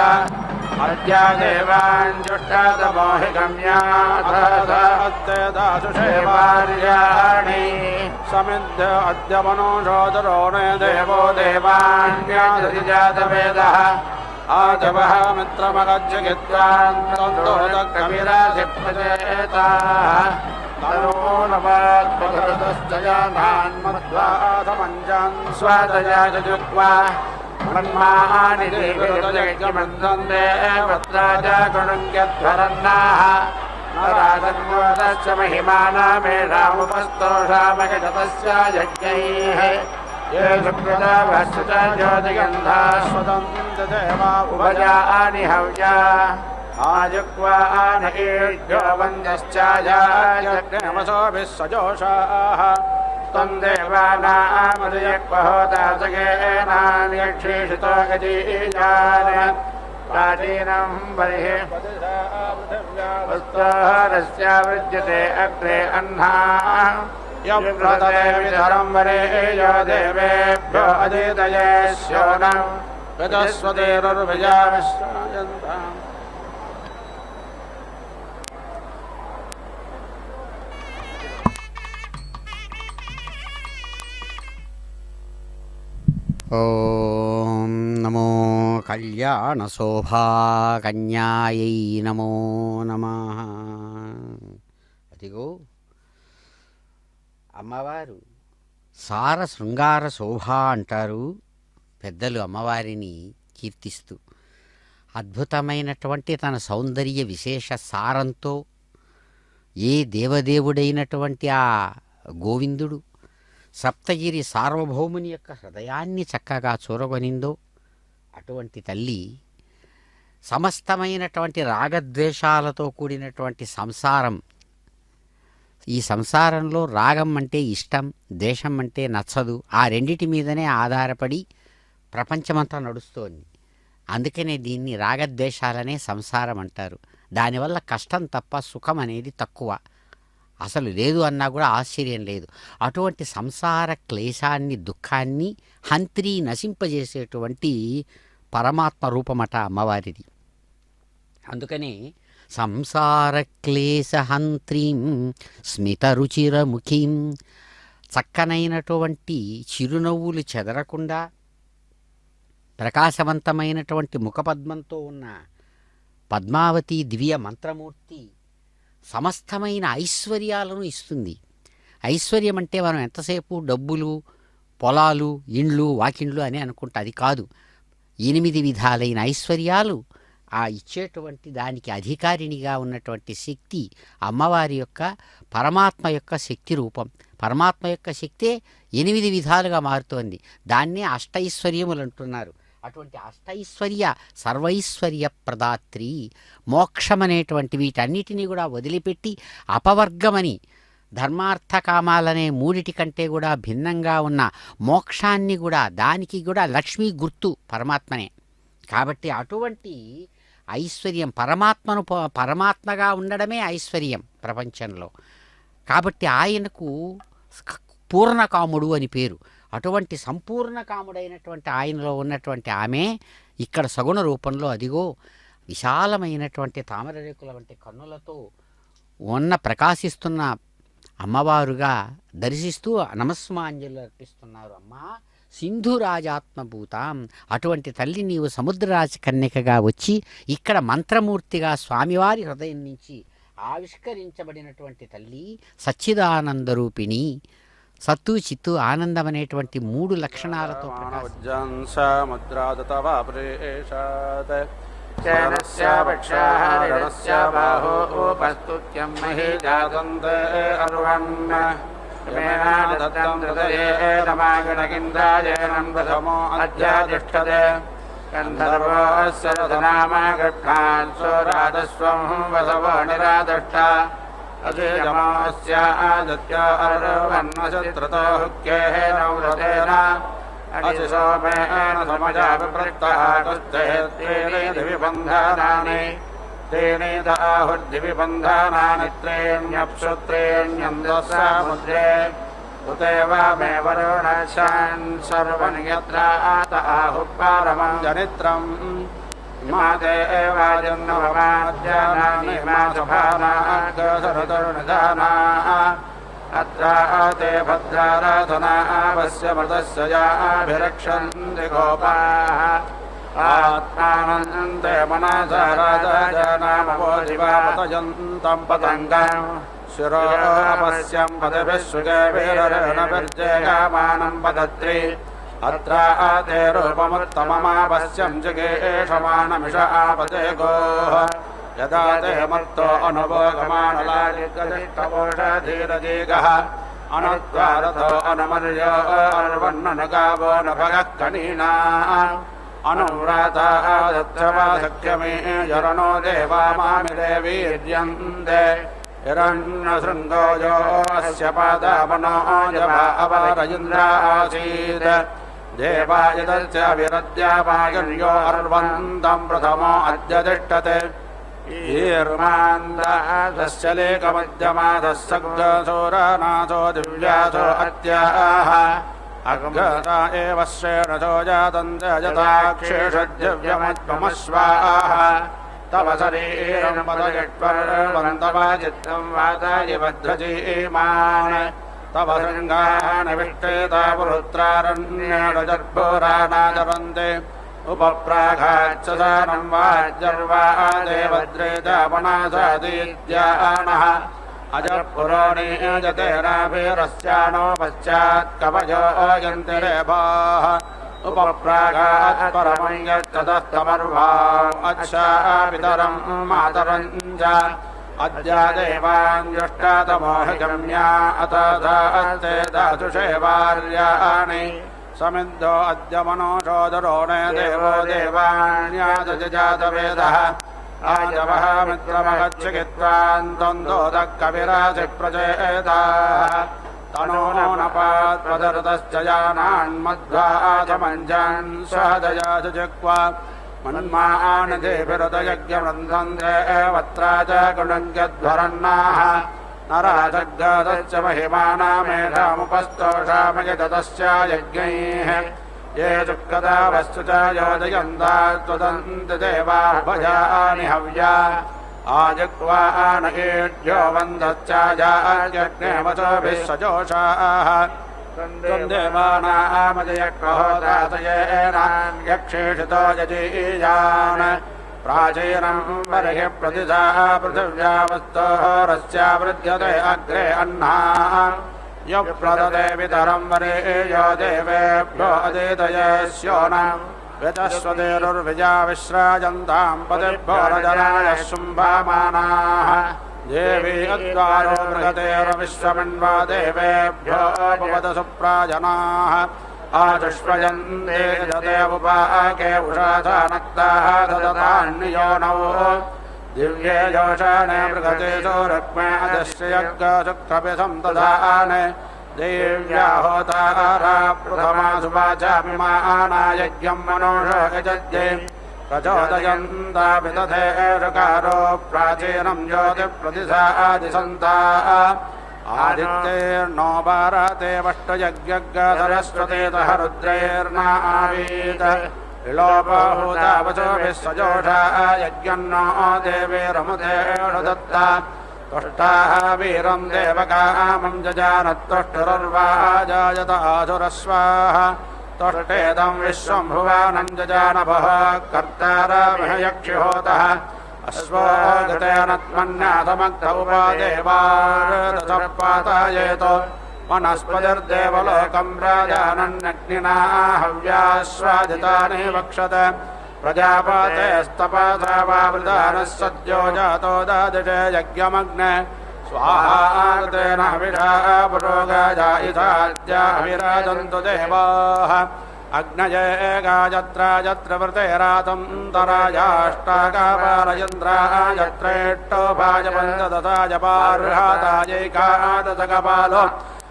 अद्या देवान् जुष्टादमोहि गम्याथासुषेवार्याणि समिद्ध अद्य मनोषोदरोणे देवो देवान्यादति जातवेदः आजवः मित्रमगज्जगित्वान्तोदकविराजिप्रचेताः तनो नवत्पधृतश्चयानान्मध्वाधमञ्जान् स्वादया जुक्त्वा मन्मानि देवयज्ञमन्दन्दे वत्राजा गुणङ्ग्यध्वरन्नाः राजन्योदस्य महिमानामेषामुपस्तोषामगजतस्य यज्ञैः ये सुकृताभस्य च ज्योतिगन्धाः स्वदन्तदेवा उपजानि हव्या आयुक्वान ईड्यो वन्द्यश्चायाजग्नमसोभिः सजोषाः त्वं देवानामदयक्वहोदासगेनान्यक्षीषितो गजीजान् प्राचीनं बर्हिः वस्तुहरस्यावृज्यते अग्रे अह्नाः यव्रते विधरं वरे यो देवेभ्यो अदितये स्योनं गजस्वतेरुर्विजाविश्रायन्ताम् ఓం నమో కళ్యాణశోభాకన్యాయై నమో నమః. అదిగో అమ్మవారు సార శృంగార శోభ అంటారు పెద్దలు అమ్మవారిని కీర్తిస్తూ. అద్భుతమైనటువంటి తన సౌందర్య విశేష సారంతో ఏ దేవదేవుడైనటువంటి ఆ గోవిందుడు సప్తగిరి సార్వభౌముని యొక్క హృదయాన్ని చక్కగా చూరగొనిందో అటువంటి తల్లి సమస్తమైనటువంటి రాగద్వేషాలతో కూడినటువంటి సంసారం, ఈ సంసారంలో రాగం అంటే ఇష్టం, ద్వేషం అంటే నచ్చదు, ఆ రెండిటి మీదనే ఆధారపడి ప్రపంచమంతా నడుస్తోంది. అందుకనే దీన్ని రాగద్వేషాలనే సంసారం అంటారు. దానివల్ల కష్టం తప్ప సుఖం అనేది తక్కువ, అసలు లేదు అన్నా కూడా ఆశ్చర్యం లేదు. అటువంటి సంసార క్లేశాన్ని దుఃఖాన్ని హంత్రి నశింపజేసేటువంటి పరమాత్మ రూపమట అమ్మవారిది. అందుకనే సంసార క్లేశహంత్రీం స్మితరుచిరముఖీం, చక్కనైనటువంటి చిరునవ్వులు చెదరకుండా ప్రకాశవంతమైనటువంటి ముఖపద్మంతో ఉన్న పద్మావతి దివ్య మంత్రమూర్తి సమస్తమైన ఐశ్వర్యాలను ఇస్తుంది. ఐశ్వర్యం అంటే మనం ఎంతసేపు డబ్బులు, పొలాలు, ఇండ్లు, వాకిండ్లు అని అనుకుంటా, అది కాదు. 8 విధాలైన ఐశ్వర్యాలు ఆ ఇచ్చేటువంటి దానికి అధికారినిగా ఉన్నటువంటి శక్తి అమ్మవారి యొక్క పరమాత్మ యొక్క శక్తి రూపం. పరమాత్మ యొక్క శక్తే 8 విధాలుగా మారుతోంది. దాన్నే అష్టైశ్వర్యములు అంటున్నారు. అటువంటి అష్టైశ్వర్య సర్వైశ్వర్య ప్రదాత్రి, మోక్షమనేటువంటి వీటన్నిటినీ కూడా వదిలిపెట్టి అపవర్గమని ధర్మార్థ కామాలనే మూడిటి కంటే కూడా భిన్నంగా ఉన్న మోక్షాన్ని కూడా, దానికి కూడా లక్ష్మీ గుర్తు పరమాత్మనే. కాబట్టి అటువంటి ఐశ్వర్యం, పరమాత్మగా ఉండడమే ఐశ్వర్యం ప్రపంచంలో. కాబట్టి ఆయనకు పూర్ణకాముడు అని పేరు. అటువంటి సంపూర్ణ కాముడైనటువంటి ఆయనలో ఉన్నటువంటి ఆమె ఇక్కడ సగుణ రూపంలో అదిగో విశాలమైనటువంటి తామరరేకుల వంటి కన్నులతో ఉన్న ప్రకాశిస్తున్న అమ్మవారుగా దర్శిస్తూ నమస్మాంజలు అర్పిస్తున్నారు. అమ్మా సింధురాజాత్మభూతాం, అటువంటి తల్లి నీవు సముద్రరాజ కన్యకగా వచ్చి ఇక్కడ మంత్రమూర్తిగా స్వామివారి హృదయం నుంచి ఆవిష్కరించబడినటువంటి తల్లి సచ్చిదానందరూపిణి. సత్తు చిత్తు ఆనందం అనేటువంటి 3 లక్షణాలతో అజయమాస్యాదిత్యో అర్వన్నశత్రుతో హుక్యేన వ్రతేన అజిసోమేన సమజాభిప్రత్తహాకుస్తేని దివిబంధానాని తేని దాహుర్దివిబంధానాని త్రేణ్యప్సుత్రేణ్యందసాముద్రే ఉతేవామే వరుణశాన్ సర్వన్ యత్ర ఆత ఆహుపారమం జనిత్రం మాదేవాజన్నవమాద్యానాని మాసభానాగసరతరుణదానా అత్రాతే భద్రారాధనా వస్య మృతస్య యాభిరక్షన్తి గోపాః आत्मानन्ते मनसा राजानामवो दिवापतयन्तं पतङ्गं शिरो अपश्यं पदभिः सुगेभिरनभिर्जेगामानं पदत्रि अत्र आते रूपमुत्तममापश्यं जिगेषमाणमिष आपते गोः यदा ते मर्तो अनुभोगमानलादिगदिष्टवोषधीरजीगः अनुद्वारतो अनुमर्यो अर्वन्ननुगावो नभगः कनीना अनुव्राता दत्सवा सख्यमे यरणो देवा मामिरे वीर्यन्ते हिरण्यशृङ्गो यो अस्य पादावनो जवा अवरयिन्द्रासीत् देवायदस्य विरद्यावायुर्यो अर्वन्तं प्रथमो अद्य तिष्ठते ईर्मान्दस्य लेखमध्यमाधः सग्रसोरनाथो दिव्यासो अत्याह अग्रता एव श्रेणसो जातन्त यथाक्षेषद्यव्यमध्वमस्वाह तव शरीरं पदयट्वर्वन्तव चित्तं वाताय भद्रजीमान् तव शृङ्गान् विष्टेता पुरुत्रारण्यजर्भोरानादवन्ते उपप्राघाच्छसानं वाज्यर्वा देवद्रे जापणासादीद्यानः अजपुरोणे जतेनाभिरस्यानो पश्चात्कवयो यन्ति रेभाः उपप्रागात् परमं यच्चतस्तमर्वा अच्छापितरं मातरं च अद्य देवान्युष्टातमोहिगम्या अतधास्ते दासुषे वार्याणि समिद्धो अद्य मनोषोदरोणे देवो देवान्यादजातवेदः आयवः मित्रमगच्छित्वान्तोदः कविराजि प्रचेताः तनो नपात्वदर्तश्च जानान्मध्वाचमञ्जान् सहदया जुजिह्वा मन्मानदेभिरुदयज्ञवृन्धन्ते वत्रा च गुणज्ञध्वरन्नाः नराजग्गादश्च महिमानामेधामुपस्तोषामयदतस्य यज्ञैः ये चुक्कदा वस्तु च योजयन्ता त्वदन्ति देवाः भजानि हव्या आजग्वान ईड्यो वन्दश्चाजाज्ञेमसोभिः सजोषाः देवानामजयक्रोदातयेन यक्षेषितो यजीयान् प्राचीनं बर्हि प्रतिधा पृथिव्या वस्तोरस्यावृध्यते अग्रे अह्नाः यो प्रददे वितरं वरेयो देवेभ्यो अदितयस्यो न व्यतस्वतेरुर्विजा विश्राजन्तां पदेभ्यो रजनाय शुम्भामानाः देवी अद्वारो बृहतेर्विश्वमन्वा देवेभ्यो भवतु प्राजनाः आजुष्वजन्ते जदेवुपाके उषासा नक्ताः ददतान्योनौ दिव्ये जोषाने बृहते सोरक्मे अदश्यज्ञसुक्रपिसं ददाने देव्या होतारा प्रथमा सुवाचामिमाना यज्ञं मनोष यजज्ञे प्रचोदयन्ताभिदधे ऋकारो प्राचीनं ज्योतिप्रतिसादिसन्ताः आदित्यैर्नो भारते वष्टयज्ञ सरस्वतीतः रुद्रैर्नावीत विलोपहूतावचोभिः सजोषा यज्ञन्नो देवीरमुदेषु दत्ता तुष्टाः वीरं देवकामं जजानत्तुष्टुरुर्वाजायत आसुरस्वाः तुष्टेदं विश्वं भुवानं जजानभः कर्तारमहयक्षिहोतः अश्वो गतेन त्मन्याथमग्ध उपादेवारदसपातायेत वनस्पतिर्देवलोकं राजानन्यग्निना हव्यास्वादितानि वक्षत प्रजापतेस्तपसा वावृतानः सद्यो जातो दादिशे यज्ञमग्ने स्वाहातेन हविषा पुरोगाजायिताद्या हविराजन्तु देवाः अग्नये गायत्र यत्र वृतेरातं तरायाष्टाकापालयन्द्रायत्रेष्टोभाय पञ्चदशाय पार्हातायैकादशकपालो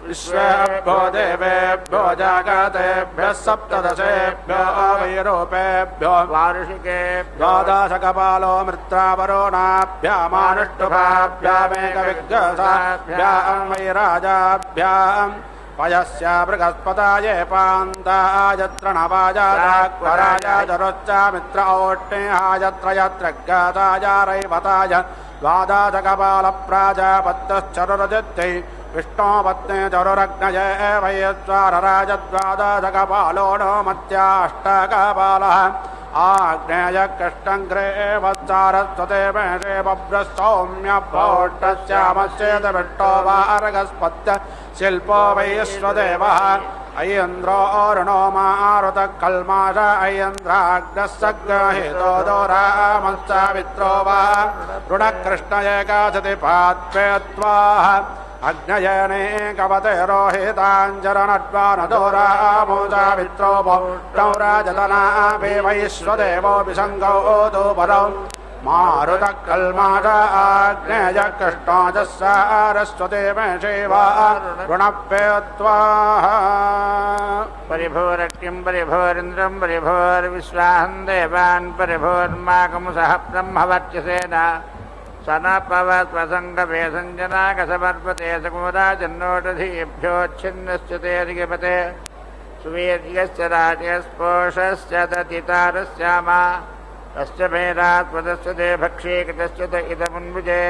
विश्वेभ्यो देवेभ्यो जागतेभ्यः सप्तदशेभ्यो वैरूपेभ्यो वार्षिकेभ्यो द्वादशकपालो मृत्रावरोणाभ्यामानुष्टुभाभ्यामेकविग्रसाभ्यां वैराजाभ्याम् पयस्य बृहस्पताये पान्तायत्र नवाजाक्वरायाजरोच्च मित्र औष्णेहायत्र यत्र ज्ञातायारैवताय द्वादशकपालप्राजापत्यश्चरुरजित्यै विष्णोपत्ने चरुरग्नये वैश्वानराजद्वादशकपालो नो मत्याष्टकपालः आग्नेय कृष्णङ्ग्रे वत्सारस्वते मेषे बभ्रसौम्य पौष्टश्यामश्चेत विष्टो वार्गस्पत्य शिल्पो वैश्वदेवः अयन्द्रो अरुणो मारुतः कल्माष अयन्द्राग्नस्सग्रहितो दोरामश्चावित्रो वा ऋणकृष्ण एकादशति पात्वे त्वाः अग्नयने कवते रोहिताञ्जरनड्वानदोरामोजावित्रो पौष्टौराजतनाभि वैश्वदेवो विसङ्गो दुपरौ मारुतः कल्माष आग्नेय कृष्णो जस्सारस्वते मेषेवा ऋणप्ये त्वाः परिभोरक्तिं परिभोरिन्द्रं परिभोर्विश्वाहं देवान् परिभोर्माकं सह ब्रह्मवर्चसेन सनपवत्वसङ्गभेसञ्जनाकसमर्पते सकुमराजन्नोटधीभ्योच्छिन्नस्य ते अधिगपते सुवीर्यस्य राजस्पोषस्य दतितारस्यामा तस्य मेधात्वदस्य ते भक्षीकृतस्य त इदमुन्मुजे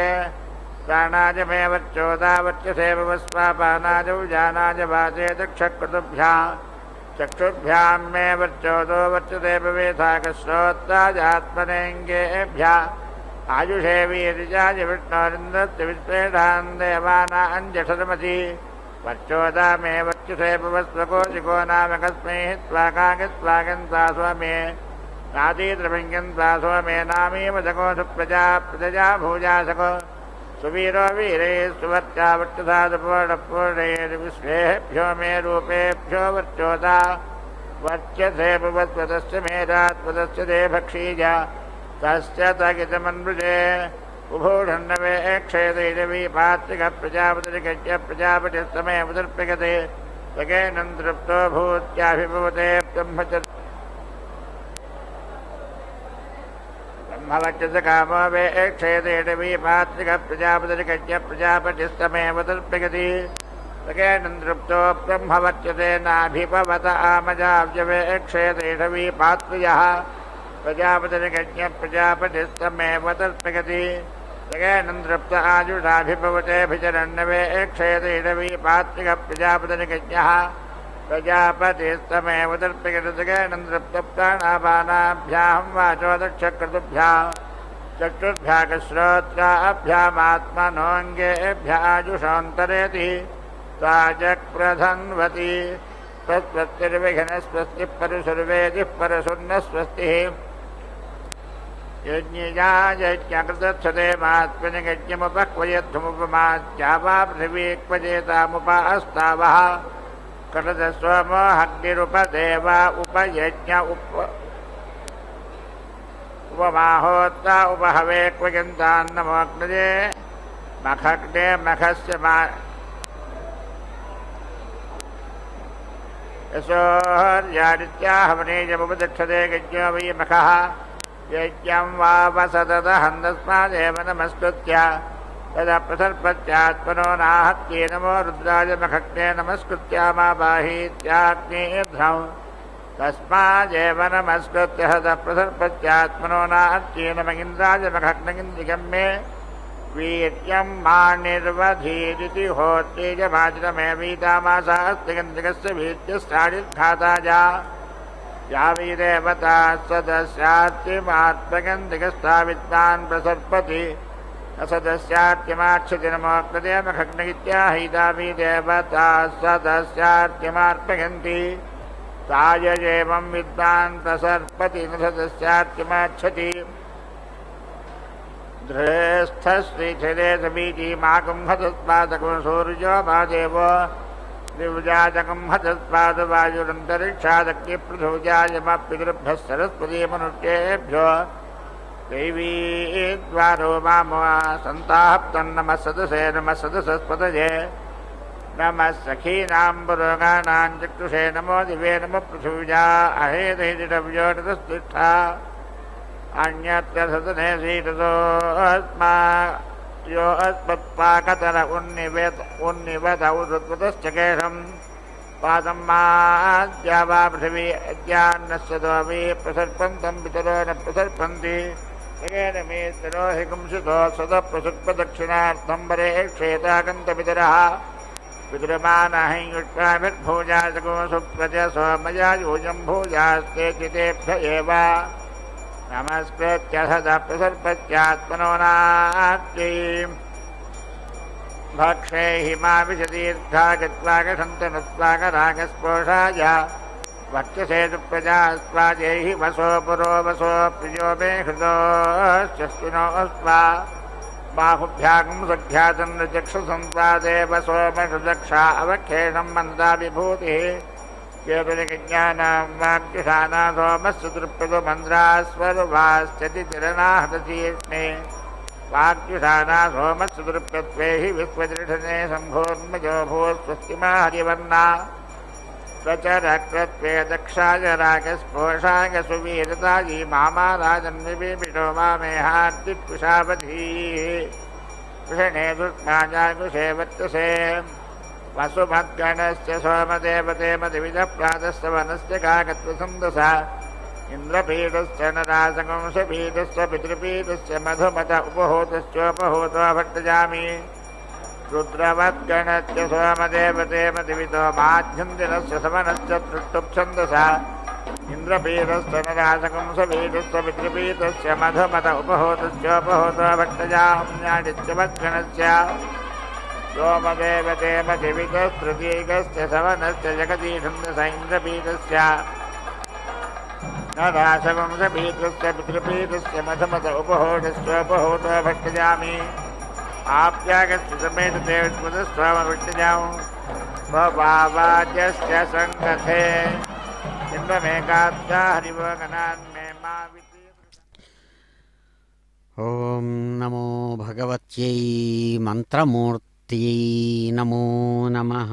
प्राणाय मे वर्चोदावर्चसे भवस्वापानाजौ जानाय वाचे चक्षुर्भ्यां मे वर्चोदो वर्चते भवेथाकश्रोत्राजात्मनेङ्गेभ्यः आयुषे वीर्याय विष्णोरिन्द्रस्य विश्वेषान् देवानाञ्जठरमसि वर्चोदा मे वर्चसे भवस्वकोशिको नाम कस्मै त्वाकाकित्वागन्ता स्वमे नादीद्रभिङ्गन्ता स्वमे नामीमजको सुप्रजा प्रजया भूजासको सुवीरो वीरे सुवर्चा वर्चसा सुपूर्णपूर्णैर्विश्वेभ्यो मे रूपेभ्यो वर्चोदा वर्चसे भवस्वतस्य मेधात्वदस्य ते भक्षीजा तस्य तगितमन्वृजे उभूढन्नवे क्षेदैरवी पात्रिकप्रजापतिर्गज्य प्रजापतिस्तमेवदर्प्यगते तकेनं तृप्तो भूत्याभिभवते ब्रह्मवच्चसकामो वे क्षेदैरवी पात्रिकप्रजापतिर्गज्य प्रजापतिस्तमेवदर्प्यगति तकेनं तृप्तो ब्रह्मवच्चते नाभिभवत आमजाव्यवे क्षेदैरवी पात्रियः प्रजापतिर्गज्ञ प्रजापतिस्तमेव तर्पयति तकेनं तृप्त आजुषाभिभवतेऽभिचरन्नवे क्षेदैरवी पात्रिक प्रजापतिर्गज्ञः प्रजापतिस्तमेव तर्पयति तकेनं तृप्त प्राणापानाभ्यां वाचो दक्षक्रतुभ्यां चक्षुर्भ्यागश्रोत्राभ्यामात्मनोऽङ्गेभ्यः आजुषान्तरेति साजक्प्रधन्वति स्वस्तिर्विघ्नस्वस्तिः परुसर्वेदिः परसुन्नस्वस्तिः यज्ञयाजज्ञकृतच्छते मात्मनिगज्ञमुपक्वयध्वमुपमाज्यावा पृथिवी क्वजेतामुपास्तावः कटदस्वमो हग्निरुपदेवा उपयज्ञ उपमाहोत्ता उपहवे क्वयन्तान्नमोऽग्नजे मखग्ने मखस्य यशोर्यादित्याहवनेजमुपदक्षते यज्ञो वै मखः यज्ञं वावसदहन्दस्मादेव नमस्कृत्य तदप्रसर्पत्यात्मनो नाहत्ये नमो रुद्राय मखग्ने नमस्कृत्यामाबाहीत्याग्नेध्रं तस्मादेव नमस्कृत्य तदप्रसर्पत्यात्मनो नाहत्ये नमगिन्द्राय मखग्नगिन्द्रियं मे वीर्यं मा निर्वधीरिति होत्येजमाचितमे वीतामासास्तिगन्धिकस्य वीर्यस्यादिर्घाताजा या वीदेवता सदस्यात्मात्मगन्धिकस्था विद्वान् प्रसर्पति न सदस्यार्त्यमाक्षति नमोक्तते मखग्नगित्याहिता वीदेवता सदस्यार्त्यमार्पयन्ति तायजेवं विद्वान् प्रसर्पति न सदस्यार्त्यमाक्षति ध्रेस्थश्रीच्छदे सबीजी माकुं हतस्पादकं सूर्यो मादेवो दिव्याजकं हतस्पादवायुरन्तरिक्षादग्निपृथुजायमपितृभ्यः सरस्वती मनुष्येभ्यो दैवी द्वारो मामो सन्ताप्तन्नमः सदसे नमः सदसस्पतये नमः सखीनां पुरोगानां चक्षुषे नमो दिवे नमः पृथिव्या अहेदहिदिडव्योटतस्तिष्ठा अन्यत्र सदने सीततोऽस्मा यो अस्मत्पाकतर उन्निवत उद्वतश्चकेशं पादं माद्या वा पृथिवी अद्यान्नस्य दोऽपि प्रसर्पन्तं पितरो न प्रसर्पन्ति तेन मे तरो हि कुंसितो सदप्रसुत्पदक्षिणार्थं वरे क्षेतागन्तपितरः पितृमानः युष्टाभिर्भूजासको सुप्रज सोमया यूजं भूजास्ते चितेभ्य एव नमस्कृत्य सदा प्रसर्पत्यात्मनो नास्तीं भक्षे हिमाविशतीर्था गत्वागसन्तनुत्वागरागस्पोषाय वक्षसे तु प्रजास्वाजैहि वसो पुरो वसो प्रियो मे हृदोश्चस्विनोऽस्वा बाहुभ्यागं सख्यातं चक्षुसंस्वादे वसो मधुदक्षा अवक्षेणं मन्दा विभूतिः केतुलिज्ञानां वाक्युषाना सोमस्य तृप्यतु मन्द्रास्वरुवाश्चति तिरनाहतशीर्ष्णे वाक्युषाना सोमस्य तृप्यत्वे हि विश्वदृढने सम्भोर्मजो भूस्वस्तिमा हरिवर्णा स्वचरकृत्वे दक्षाय रागस्पोषाय सुवीरतायी मामा राजन्विभिषो मामेहार्तित्पुषावधीः कृषणे दुष्माजाकुषे वर्तसे वसुमद्गणस्य सोमदेवते मदिविजः प्रातस्य वनस्य काकत्वसन्दसा इन्द्रपीठस्य नरासंशपीठस्य पितृपीठस्य मधुमत उपहूतश्चोपहूतो भट्टजामि रुद्रवद्गणस्य सोमदेवते मदिवितो माध्यन्दिनस्य समनस्य तृष्टुप्छन्दसा इन्द्रपीठस्य नरासंशपीठस्य पितृपीठस्य मधुमत उपहूतश्चोपहूतो भट्टजाम्यादित्यवद्गणस्य सोमदेवते मदिवितस्तृतीकस्य सवनस्य जगदीशन्दस इन्द्रपीठस्य नरासवंशपीठस्य पितृपीठस्य मधुमत उपहूतश्चोपहूतो भट्टजामि आप्यागस्य समेतते विस्मृतस्वामभट्टजां भवावाद्यस्य सङ्गथे इन्द्रमेकाब्जा हरिवगणान्मे मा ఓం నమో భగవత్యై మంత్రమూర్త్యై నమో నమః.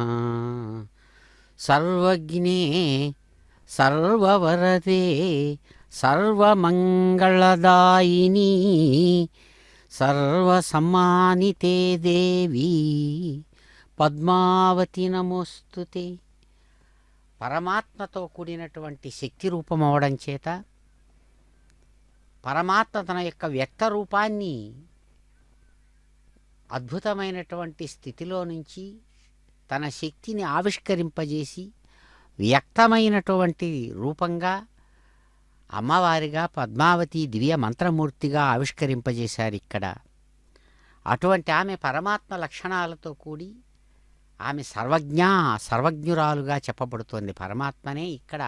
సర్వజ్ఞే సర్వవరదే సర్వమంగళదాయిని సర్వసమ్మానితే దేవి పద్మావతి నమోస్తుతే. పరమాత్మతో కూడినటువంటి శక్తి రూపం అవడం చేత పరమాత్మ తన యొక్క వ్యక్త రూపాన్ని అద్భుతమైనటువంటి స్థితిలో నుంచి తన శక్తిని ఆవిష్కరింపజేసి వ్యక్తమైనటువంటి రూపంగా అమ్మవారిగా పద్మావతి దివ్య మంత్రమూర్తిగా ఆవిష్కరింపజేశారు ఇక్కడ. అటువంటి ఆమె పరమాత్మ లక్షణాలతో కూడి ఆమె సర్వజ్ఞురాలుగా చెప్పబడుతోంది. పరమాత్మనే ఇక్కడ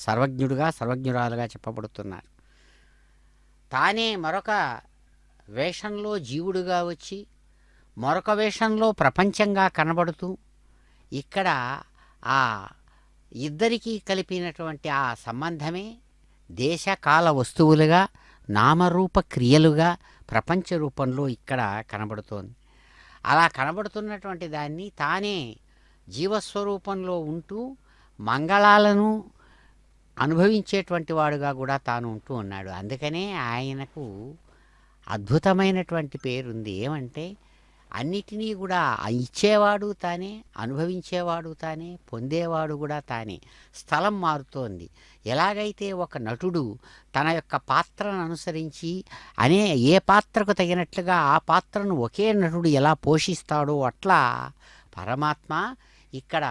సర్వజ్ఞురాలుగా చెప్పబడుతున్నారు. తానే మరొక వేషంలో జీవుడుగా వచ్చి మరొక వేషంలో ప్రపంచంగా కనబడుతూ ఇక్కడ ఆ ఇద్దరికీ కలిపినటువంటి ఆ సంబంధమే దేశకాల వస్తువులుగా నామరూప క్రియలుగా ప్రపంచ రూపంలో ఇక్కడ కనబడుతోంది. అలా కనబడుతున్నటువంటి దాన్ని తానే జీవస్వరూపంలో ఉంటూ మంగళాలను అనుభవించేటువంటి వాడుగా కూడా తాను ఉంటూ ఉన్నాడు. అందుకనే ఆయనకు అద్భుతమైనటువంటి పేరుంది. ఏమంటే అన్నిటినీ కూడా ఇచ్చేవాడు తానే, అనుభవించేవాడు తానే, పొందేవాడు కూడా తానే. స్థలం మారుతోంది. ఎలాగైతే ఒక నటుడు తన యొక్క పాత్రను అనుసరించి ఏ పాత్రకు తగినట్లుగా ఆ పాత్రను ఒకే నటుడు ఎలా పోషిస్తాడో అట్లా పరమాత్మ ఇక్కడ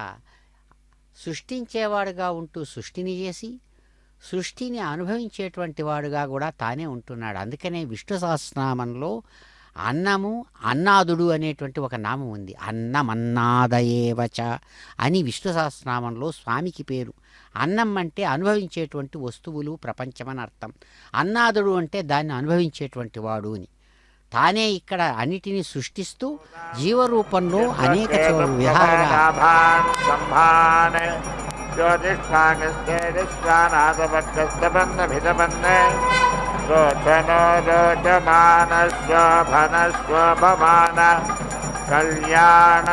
సృష్టించేవాడుగా ఉంటూ సృష్టిని చేసి సృష్టిని అనుభవించేటువంటి వాడుగా కూడా తానే ఉంటున్నాడు. అందుకనే విష్ణు సహస్రనామంలో అన్నము అన్నాదుడు అనేటువంటి ఒక నామం ఉంది. అన్నమన్నాదయేవచ అని విష్ణు సహస్రనామంలో స్వామికి పేరు. అన్నం అంటే అనుభవించేటువంటి వస్తువులు, ప్రపంచమని అర్థం. అన్నాదుడు అంటే దాన్ని అనుభవించేటువంటి వాడు అని. తానే ఇక్కడ అన్నిటినీ సృష్టిస్తూ జీవరూపంలో అనేక విహారగా కళ్యాణ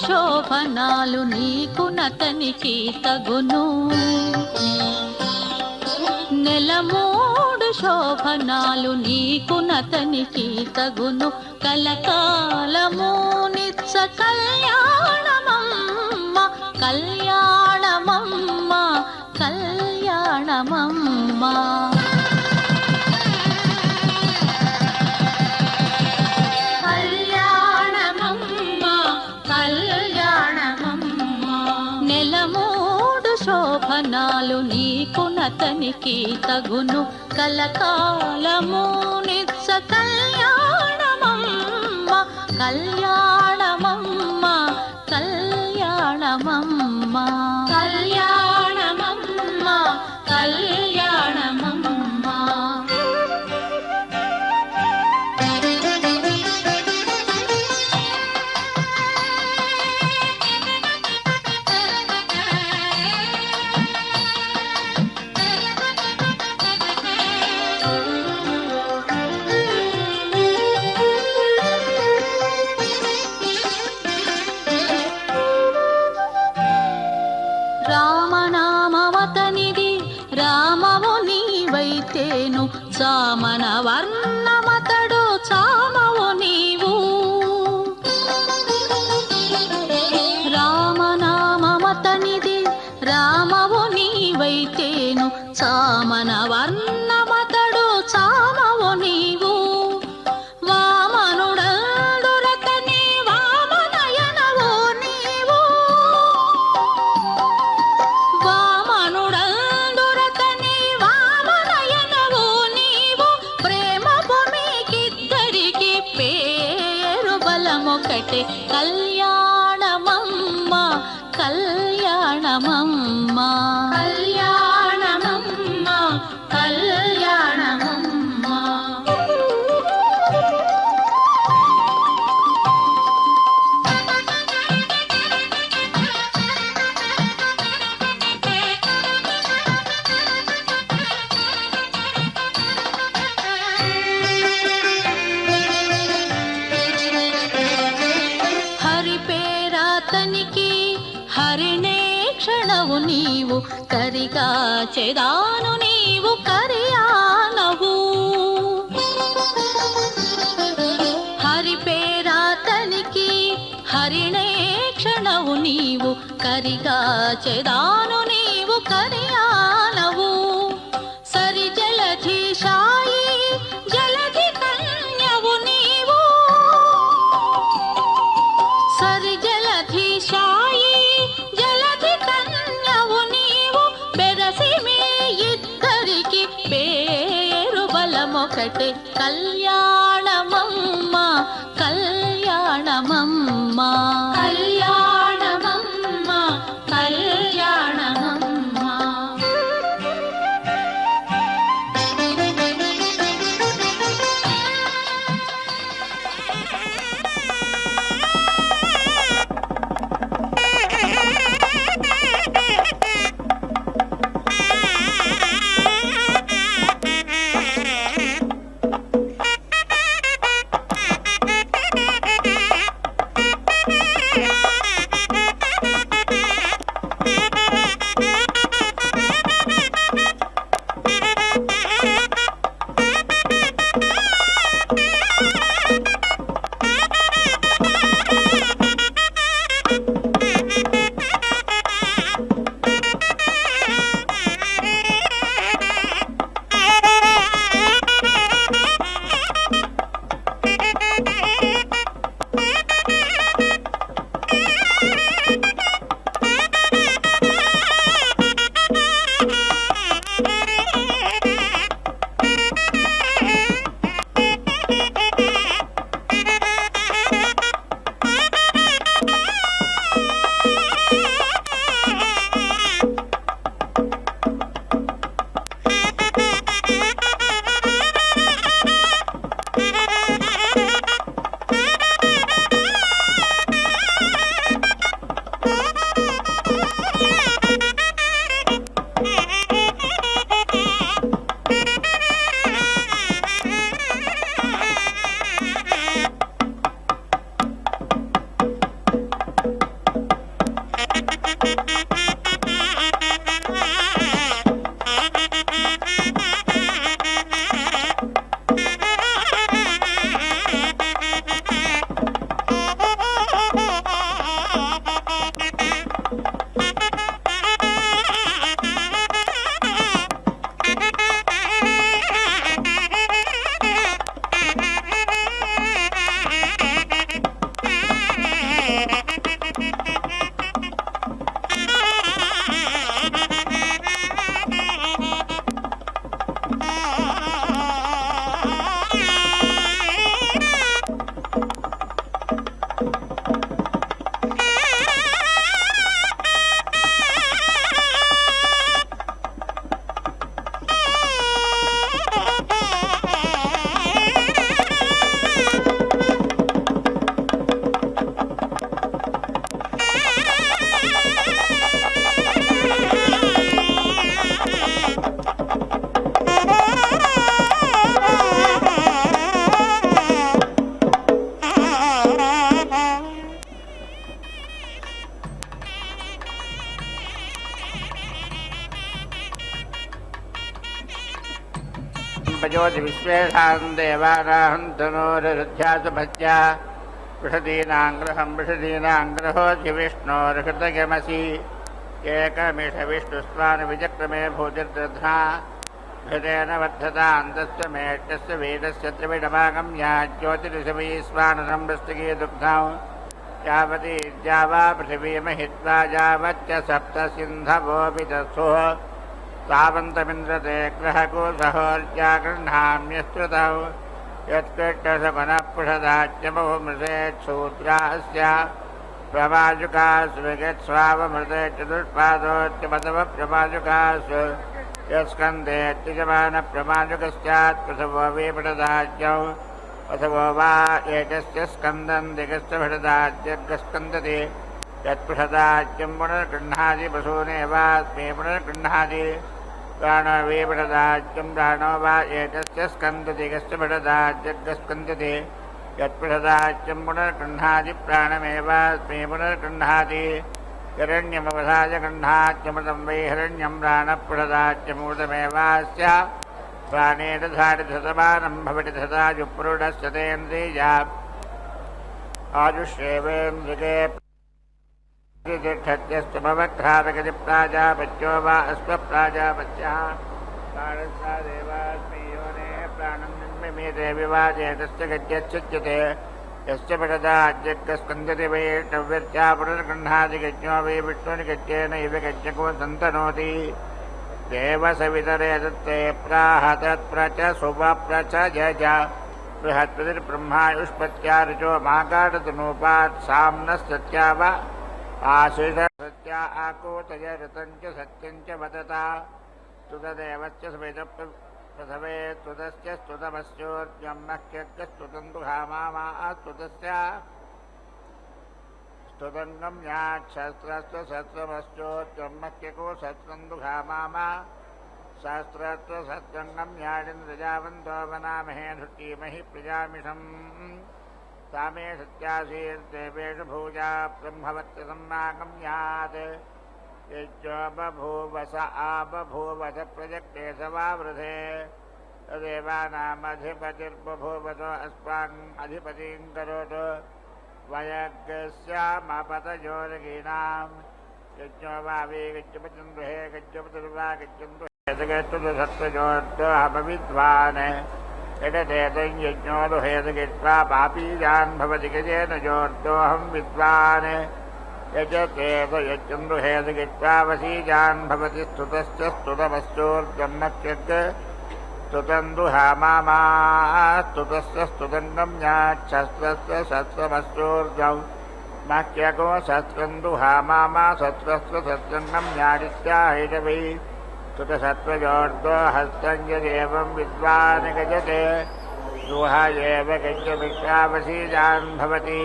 శోభనాలు నీకు నతనికి తగును. నెల 3 శోభనాలు నీకు నతనికి తగును. కలకాలము నిత్య కళ్యాణమమ్మ కళ్యాణమమ్మ కళ్యాణమమ్మ. నెల 3 శోభనాలు నీకు నతనికి తగును. కలకాలము నిత్య కళ్యాణమమ్మ కళ్యాణమమ్మ కళ్యాణమమ్మ కళ్యాణమమ్మ కళ్యాణమమ్మ. రామనామవతనిది రామవు నీవైతేను. చామన వర్ణమతడు చామవు నీవు. రామనామవతనిది రామవు నీవైతేను. చామన వర్ణమతడు చామవు నీవు. వామనుడందురతని వామనయనవు నీవు. వామనుడందురతని వామనయనవు నీవు. ప్రేమ భూమికిద్దరికి పేరు బలమొకటే. కళ్యాణమమ్మ కళ్యాణమమ్మ కళ్యాణమమ్మ కళ్యాణమమ్మ. హరి పేరాతనికి హరిణే క్షణవు నీవు. కరిగా చెదాను నీవు కరియానవు. హరి పేరాతనికి హరిణే క్షణవు నీవు. కరిగా చెదాను నీవు కరియానవు. సరి జలధి సాయి జలధి కన్యవు నీవు. సరి జలధి సాయి జలధి కన్యవు నీవు. బెరసి మీ ఇద్దరికి పేరు బలమొకటే. కళ్యాణమమ్మ కళ్యాణమమ్మ కళ్యాణమమ్మ కళ్యాణమమ్మ. भजोति विश्वेषां देवानां तनूरुध्यासभज्या वृषदीनाङ्ग्रहं वृषदीनाङ्ग्रहोऽसि विष्णोर्हृतयमसि एकमिष विष्णुस्वानुविचक्रमे भूतिर्दध्ना घृतेन वर्धतान्तस्य मेष्टस्य वेदस्य त्रिविडभागं या ज्योतिरिषवै स्वाननं वृष्टिके दुग्धौ यावती जावा पृथिवीमहित्वा यावच्च सप्त सिन्धवोऽपि दस्युः तावन्तमिन्द्रते ग्रहकोसहोर्जा गृह्णाम्यश्रुतौ यत्कृष्टसगुणपुषदाच्यमृतेच्छूद्रास्य प्रवाजुकास्विगत्स्वावमृते चतुष्पादोच्चपतवप्रवाजुकासु यस्कन्देत्यजमानप्रवाजुकस्यात् पृथवो विपठदाज्यौ अथवो वा एकस्य स्कन्दं दिगस्य भटदाज्यग्स्कन्दति यत्पृषदाज्यं पुनर्गृह्णाति पशूनेवास्मै पुनर्गृह्णाति प्राणो विपठदाज्यं प्राणो वा एकस्य स्कन्ददिगस्य भटदाज्यग्स्कन्दति यत्पृषदाज्यं पुनर्गृह्णाति प्राणमेवास्मै पुनर्गृह्णाति हिरण्यमवधाय गृह्णात्यमृतं वै हिरण्यं प्राणपृषदाच्यमृतमेवास्य प्राणेन धारिधतमानं भवति धतायुपुरुडस्य तेन्द्रिया आजुष्येवेन्द्रिके तिष्ठत्यस्तु भवघ्रातगति प्राजापत्यो वा अस्वप्राजापत्यः प्राणस्था देवास्मै योनेः प्राणं निर्मिमीते विवाचेतस्य गत्यच्छुच्यते यस्य पठदाज्यग्स्कन्दति वैष्णव्यत्या पुनर्गृह्णाति गज्ञो वै विष्णुनिगत्येन इव गज्ञको सन्तनोति देवसवितरे दत्ते प्राह तत्प्रच सुवप्रच जज बृहत्पतिर्ब्रह्मायुष्पत्या ऋचो मागाढतनूपात् साम्नस्तत्या वा आशिषसत्या आकोतय ऋतं च सत्यं च वदता स्तुतदेवस्य सवितप्रथवे स्तुतस्य स्तुतमस्योर्जं नह्यग्स्तुतं दुहामा स्तुतस्य स्तुतङ्गं याच्छस्त्रस्य सत्रमश्चोच्चं मह्यको सत्रं दुघामामा शास्त्रत्व सत्सङ्गं याडिन्द्रजावन्तो वनामहे धृतीमहि प्रजामिषम् सामे सत्यासीर्देवेषु भूजा ब्रह्मवत्यसम्मागं यात् यज्ञो बभूवस आबभूवस प्रजक्ते स वावृधे तदेवानामधिपतिर्बभूवतो अस्माकम् अधिपतिं करोतु वयज्ञस्यामपतयोरगीनां यज्ञो वा वे गच्छपतिर्गृहे गच्छपतिर्वा गच्छन्तुहेतुसत्त्वजोर्दोहमविद्वान् यटतेतं यज्ञो दुहेतुगित्वा पापीजान् भवति गजेन जोर्दोऽहं विद्वान् यजतेत यज्ञं दुहेतुगित्वा वसीजान् भवति स्तुतश्च स्तुतमश्चोर्जं नक्षत् स्तुतं दुहामामा स्तुतस्य स्तुतङ्गं याच्छस्त्रस्य सत्स्वमश्चोर्जौ मह्यको सत्रं दुहामामा सत्रस्य सत्सङ्गं याडित्याहितवै स्तुतसत्त्वजोर्दो हस्तं यदेवं विद्वान् गजते दुह एव गज्यमित्रावसीजान् भवति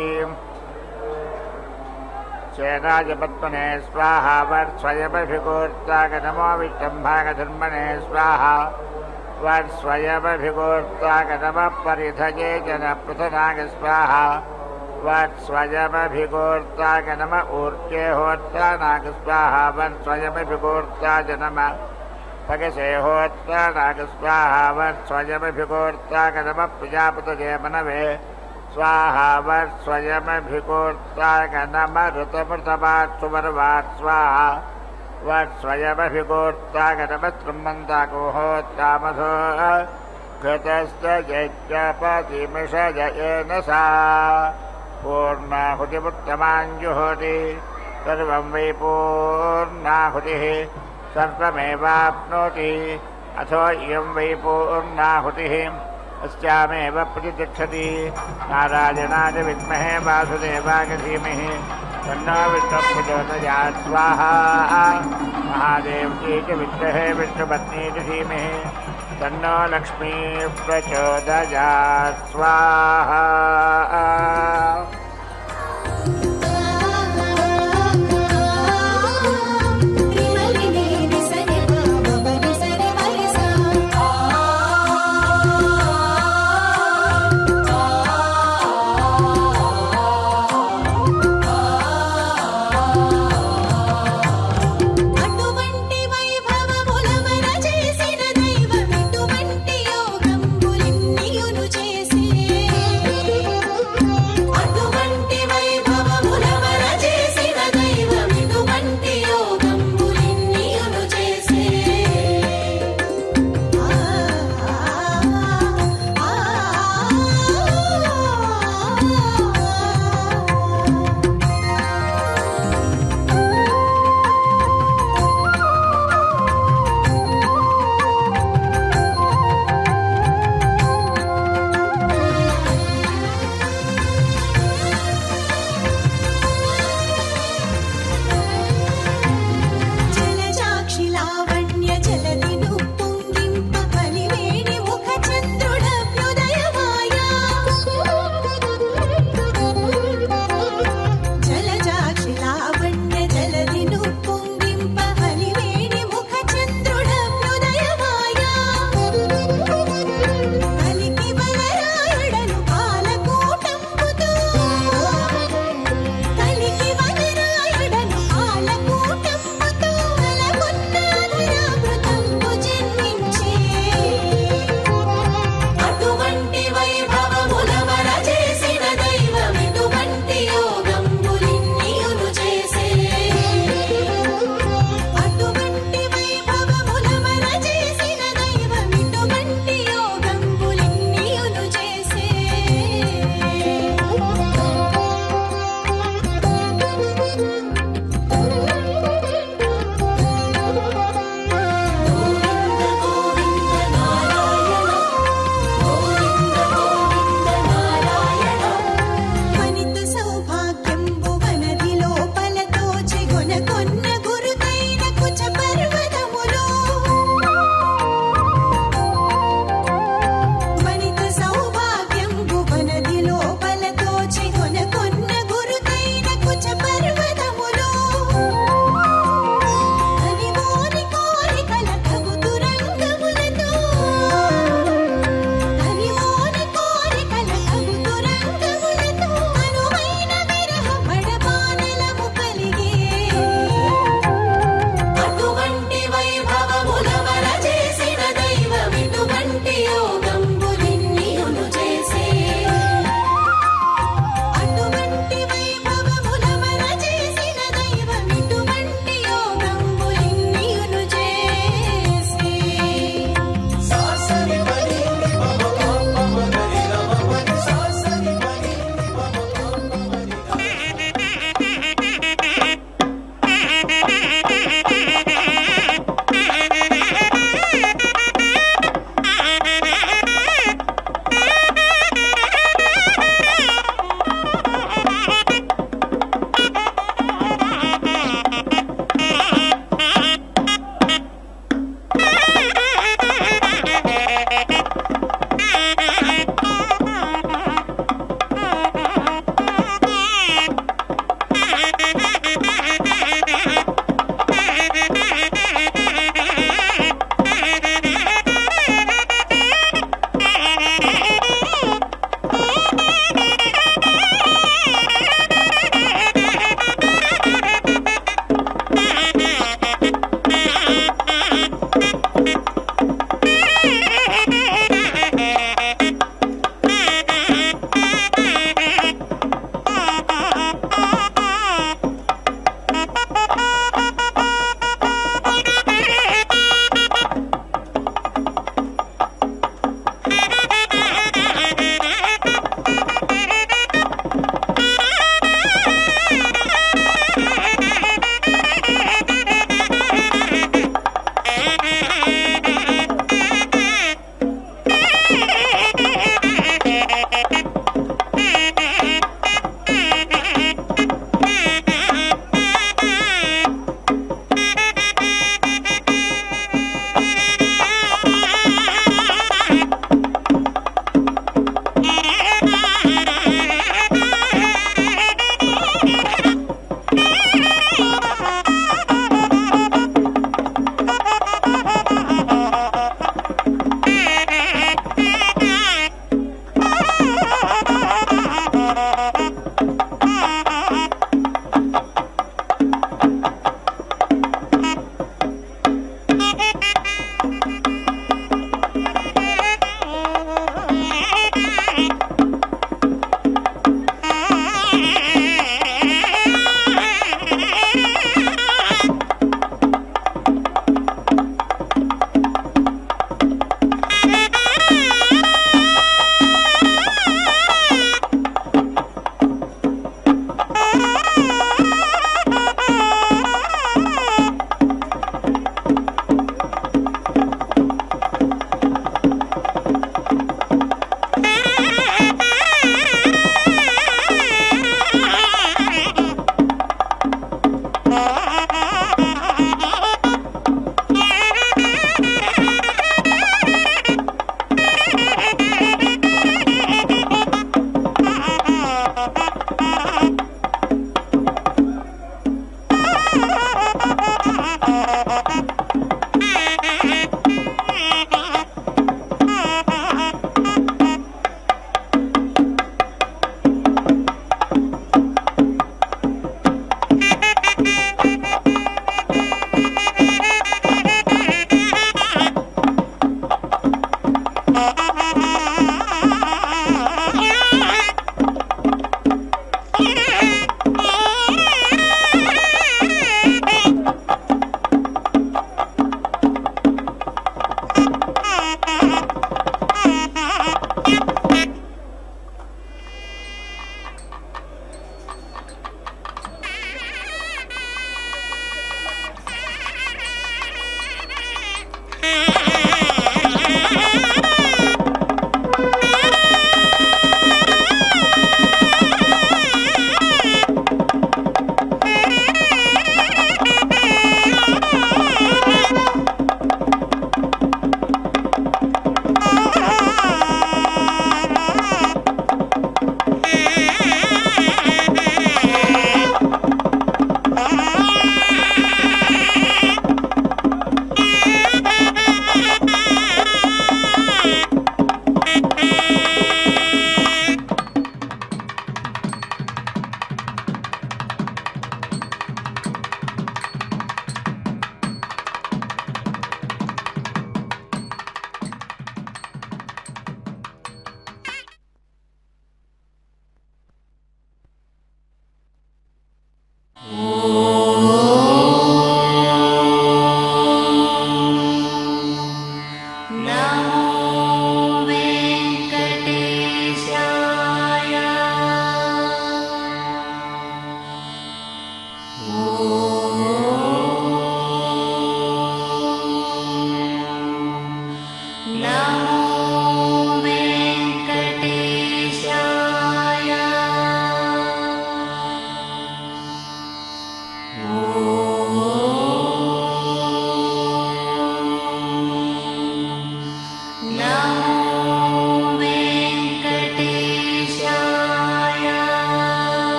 सेनाजपत्मने स्वाहा वर्स्वयमभिगोर्तागनमो विष्टम्भागधर्मणे स्वाहा वत्स्वयमभिगोर्तागनमः परिधये जनपृथनाग स्वाहा वत्स्वयमभिगोर्तागनम ऊर्जे होत्रानाग स्वाहा वत्स्वयमभिगोर्ता जनम भगसे होत्रानाग स्वाहा वत्स्वयमभिगोर्तागनम प्रजापतये मनवे स्वाहा वत्स्वयमभिगोर्तागनम ऋतमृतमात् सुवर्वात् स्वाहा वत्स्वयमभिगोर्तागनम स्त्रम्मन्ताकोहोत्रामधो घृतश्च यज्ञपतिमिषजयेन सा पूर्णाहुतिमुत्तमाञ्जुहोति सर्वं वै पूर्णाहुतिः सर्वमेवाप्नोति अथो इयं वै पूर्णाहुतिः अस्यामेव प्रतितिष्ठति नारायणाय विद्महे वासुदेवाय धीमहि तन्नो विष्णुः प्रचोदयात् स्वाहा महादेवकी च विद्महे विष्णुपत्नी च धीमहि तन्नो लक्ष्मी प्रचोदयात् स्वाहा అటువంటి వైభవములమన చేసిన దైవం ఇటువంటి యోగ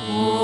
ఓ